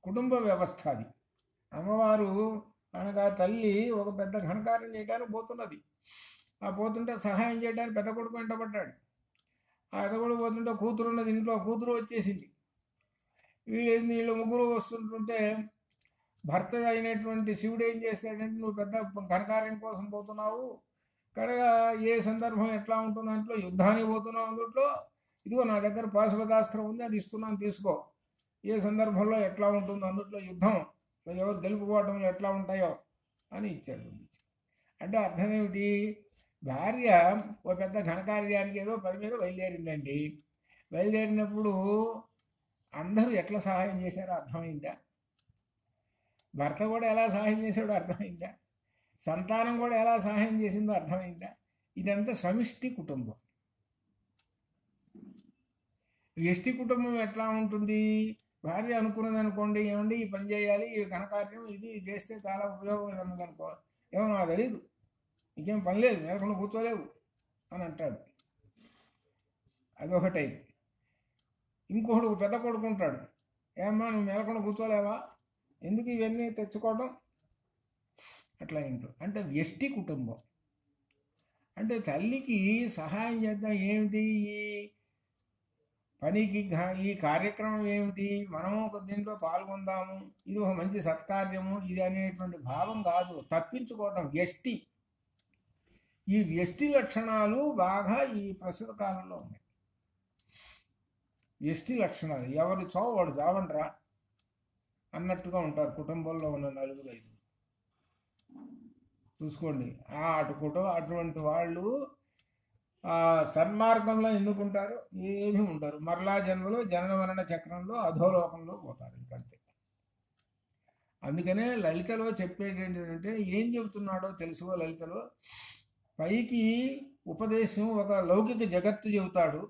కుటుంబ వ్యవస్థ అది. అమ్మవారు అనగా తల్లి ఒక పెద్ద ఘనకార్యం చేయడానికి పోతున్నది. ఆ పోతుంటే సహాయం చేయడానికి పెద్ద కొడుకు వెంటబడ్డాడు. ఆ పెద్ద కొడుకు పోతుంటే కూతురు ఉన్నది ఇంట్లో, కూతురు వచ్చేసింది. వీళ్ళు ముగ్గురు వస్తుంటుంటే భర్త అయినటువంటి శివుడు ఏం చేస్తాడంటే, నువ్వు పెద్ద ఘనకార్యం కోసం పోతున్నావు కనుక ఏ సందర్భం ఎట్లా ఉంటుంది దాంట్లో, యుద్ధానికి పోతున్నావు అందుట్లో, ఇదిగో నా దగ్గర పాశుపతాస్త్రం ఉంది, అది ఇస్తున్నాను తీసుకో. ఏ సందర్భంలో ఎట్లా ఉంటుందో అందుట్లో యుద్ధం ఎవరు గెలుపుకోవటంలో ఎట్లా ఉంటాయో అని ఇచ్చాడు. అంటే అర్థం ఏమిటి? భార్య ఒక పెద్ద ఘనకార్యానికి ఏదో పని మీద బయలుదేరిందండి. బయలుదేరినప్పుడు అందరూ ఎట్లా సహాయం చేశారో అర్థమైందా? భర్త కూడా ఎలా సహాయం చేశాడో అర్థమైందా? సంతానం కూడా ఎలా సహాయం చేసిందో అర్థమైందా? ఇదంతా సమిష్టి కుటుంబం. వ్యష్టి కుటుంబం ఎట్లా ఉంటుంది? భార్య అనుకున్నది అనుకోండి, ఏమండి ఈ పని చేయాలి, ఈ ఘనకార్యం ఇది చేస్తే చాలా ఉపయోగం ఉన్నది అనుకో, ఏమో నాకు తెలీదు, నీకేం పని లేదు, మేలకుండా కూర్చోలేవు అని అంటాడు. అదొక టైప్. ఇంకొకడు పెద్ద కొడుకుంటాడు, ఏమ్మా నువ్వు మేలకుండా కూర్చోలేవా, ఎందుకు ఇవన్నీ తెచ్చుకోవడం, అట్లా ఇంట్లో. అంటే వ్యష్టి కుటుంబం. అంటే తల్లికి సహాయం చేద్దాం ఏమిటి, ఈ పనికి ఈ కార్యక్రమం ఏమిటి, మనము ఒక దీంట్లో పాల్గొందాము, ఇది ఒక మంచి సత్కార్యము ఇది అనేటువంటి భావం కాదు, తప్పించుకోవటం వ్యష్టి. ఈ వ్యష్టి లక్షణాలు బాగా ఈ ప్రస్తుత కాలంలో ఉన్నాయి. వ్యష్టి లక్షణాలు, ఎవరు చావు వాడు చావండ్రా అన్నట్టుగా ఉంటారు కుటుంబంలో ఉన్న 4-5. చూసుకోండి. అటువంటి వాళ్ళు సన్మార్గంలో ఎందుకుంటారు? ఏమీ ఉంటారు. మరలా జన్మలో జనన మరణ చక్రంలో అధోలోకంలో పోతారు, ఇంకంతే. అందుకనే లలితలో చెప్పేది ఏంటంటే, ఏం చెబుతున్నాడో తెలుసుకో. లలితలో పైకి ఉపదేశం ఒక లౌకిక జగత్తు చెబుతాడు,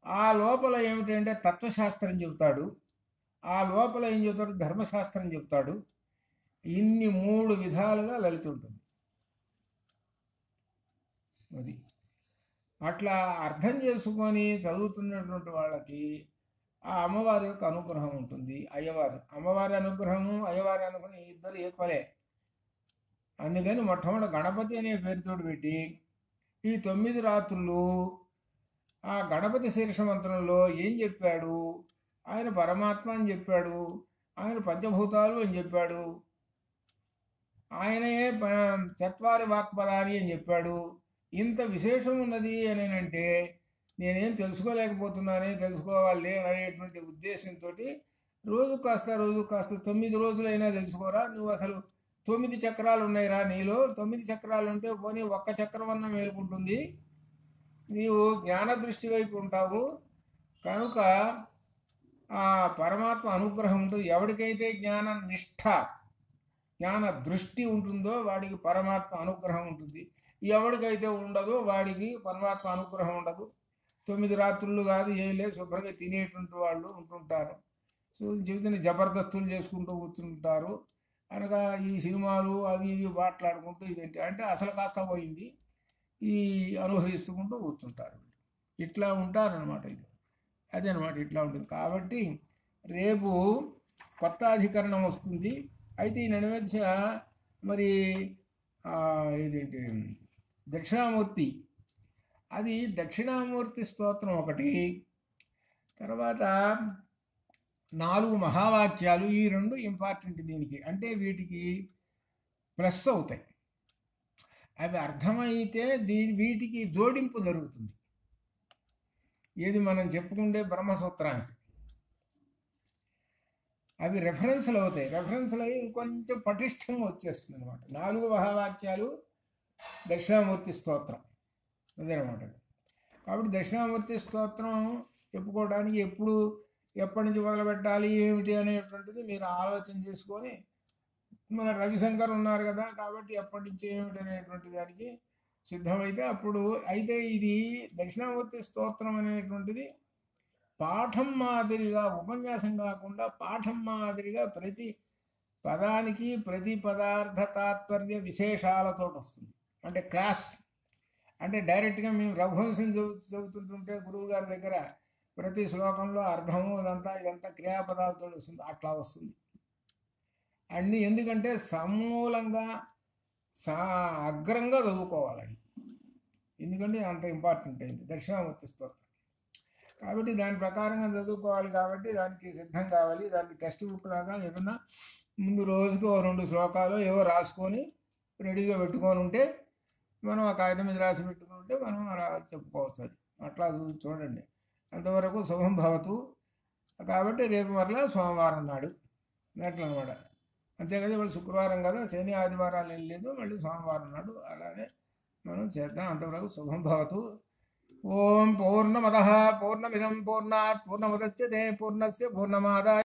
ఆ లోపల ఏమిటంటే తత్వశాస్త్రం చెబుతాడు, ఆ లోపల ఏం చెబుతాడు? ధర్మశాస్త్రం చెబుతాడు. ఇన్ని 3 విధాలుగా లలిత ఉంటుంది. అది అట్లా అర్థం చేసుకొని చదువుతున్నటువంటి వాళ్ళకి ఆ అమ్మవారి యొక్క అనుగ్రహం ఉంటుంది. అమ్మవారి అనుగ్రహము, అయ్యవారి అనుగ్రహం ఇద్దరు ఈక్వలే. అందుకని మొట్టమొదటి గణపతి అనే పేరుతో పెట్టి ఈ 9 రాత్రులు ఆ గణపతి శీర్ష మంత్రంలో ఏం చెప్పాడు? ఆయన పరమాత్మ అని చెప్పాడు, ఆయన పంచభూతాలు అని చెప్పాడు, ఆయనే చత్వారి వాక్పదాని అని చెప్పాడు. ఇంత విశేషం ఉన్నది అని అంటే నేనేం తెలుసుకోలేకపోతున్నానే, తెలుసుకోవాలి అనేటువంటి ఉద్దేశంతో రోజు కాస్త 9 రోజులైనా తెలుసుకోరా, నువ్వు అసలు 9 చక్రాలు ఉన్నాయిరా నీలో, 9 చక్రాలు ఉంటే పోనీ ఒక్క చక్రం అన్న మేలుకుంటుంది, నీవు జ్ఞాన దృష్టి వైపు ఉంటావు కనుక ఆ పరమాత్మ అనుగ్రహం ఉంటుంది. ఎవరికైతే జ్ఞాన నిష్ఠ జ్ఞాన దృష్టి ఉంటుందో వాడికి పరమాత్మ అనుగ్రహం ఉంటుంది. ఎవరికైతే ఉండదో వాడికి పరమాత్మ అనుగ్రహం ఉండదు. 9 రాత్రులు కాదు ఏం లేదు, శుభ్రంగా తినేటువంటి వాళ్ళు ఉంటుంటారు. సో జీవితాన్ని జబర్దస్తులు చేసుకుంటూ కూర్చుంటారు. అనగా ఈ సినిమాలు అవి ఇవి మాట్లాడుకుంటూ ఇదేంటి అంటే అసలు కాస్త పోయింది ఈ అనుభవిస్తుకుంటూ కూర్చుంటారు. ఇట్లా ఉంటారనమాట. ఇది అదే అనమాట, ఇట్లా ఉంటుంది. కాబట్టి రేపు కొత్త అధికరణం వస్తుంది. అయితే ఈ నడిమధ్య మరి ఇదేంటి దక్షిణామూర్తి, అది దక్షిణామూర్తి స్తోత్రం ఒకటి, తర్వాత 4 మహావాక్యాలు, ఈ 2 ఇంపార్టెంట్ దీనికి. అంటే వీటికి ప్లస్ అవుతాయి. అవి అర్థమైతే వీటికి జోడింపు జరుగుతుంది. ఏది మనం చెప్పుకుంటే బ్రహ్మసూత్రానికి అవి రెఫరెన్స్లు అవుతాయి. రెఫరెన్స్లు అయ్యి ఇంకొంచెం పటిష్టంగా వచ్చేస్తుంది అనమాట. 4 మహావాక్యాలు దక్షిణామూర్తి స్తోత్రం అదేనమాట. కాబట్టి దక్షిణామూర్తి స్తోత్రం చెప్పుకోవడానికి ఎప్పటి నుంచి మొదలు పెట్టాలి ఏమిటి అనేటువంటిది మీరు ఆలోచన చేసుకొని, మన రవిశంకర్ ఉన్నారు కదా, కాబట్టి ఎప్పటి నుంచి ఏమిటి అనేటువంటి దానికి సిద్ధమైతే అప్పుడు అయితే ఇది దక్షిణామూర్తి స్తోత్రం అనేటువంటిది పాఠం మాదిరిగా, ఉపన్యాసం కాకుండా పాఠం మాదిరిగా ప్రతి పదానికి ప్రతి పదార్థ తాత్పర్య విశేషాలతో వస్తుంది. అంటే క్లాస్ అంటే డైరెక్ట్గా మేము రఘువంశం చదువుతుంటుంటే గురువు గారి దగ్గర ప్రతి శ్లోకంలో అర్థము ఇదంతా క్రియాపదాలతో వస్తుంది, అట్లా వస్తుంది అన్నీ. ఎందుకంటే సమూలంగా అగ్రంగా చదువుకోవాలని, ఎందుకంటే అంత ఇంపార్టెంట్ అయింది దక్షిణామూర్తి స్తోత్రం. కాబట్టి దాని ప్రకారంగా చదువుకోవాలి. కాబట్టి దానికి సిద్ధం కావాలి. దానికి టెక్స్ట్ బుక్ లాగా ఏదన్నా ముందు రోజుకి 2 శ్లోకాలు ఏవో రాసుకొని రెడీగా పెట్టుకొని ఉంటే, మనం ఆ కాగితం మీద రాసి పెట్టుకుంటే మనం అలా చెప్పుకోవచ్చు. అది అట్లా చూడండి. అంతవరకు శుభం భవతు. కాబట్టి రేపు మరలా సోమవారం నాడు అట్లా అనమాట. అంతే కదా, ఇప్పుడు శుక్రవారం కదా, శని ఆదివారాలు వెళ్ళలేదు, మళ్ళీ సోమవారం నాడు అలానే మనం చేద్దాం. అంతవరకు శుభం భవతు. ఓం పూర్ణమదః పూర్ణమిదం పూర్ణాత్ పూర్ణముదచ్యతే పూర్ణస్య పూర్ణమాదాయ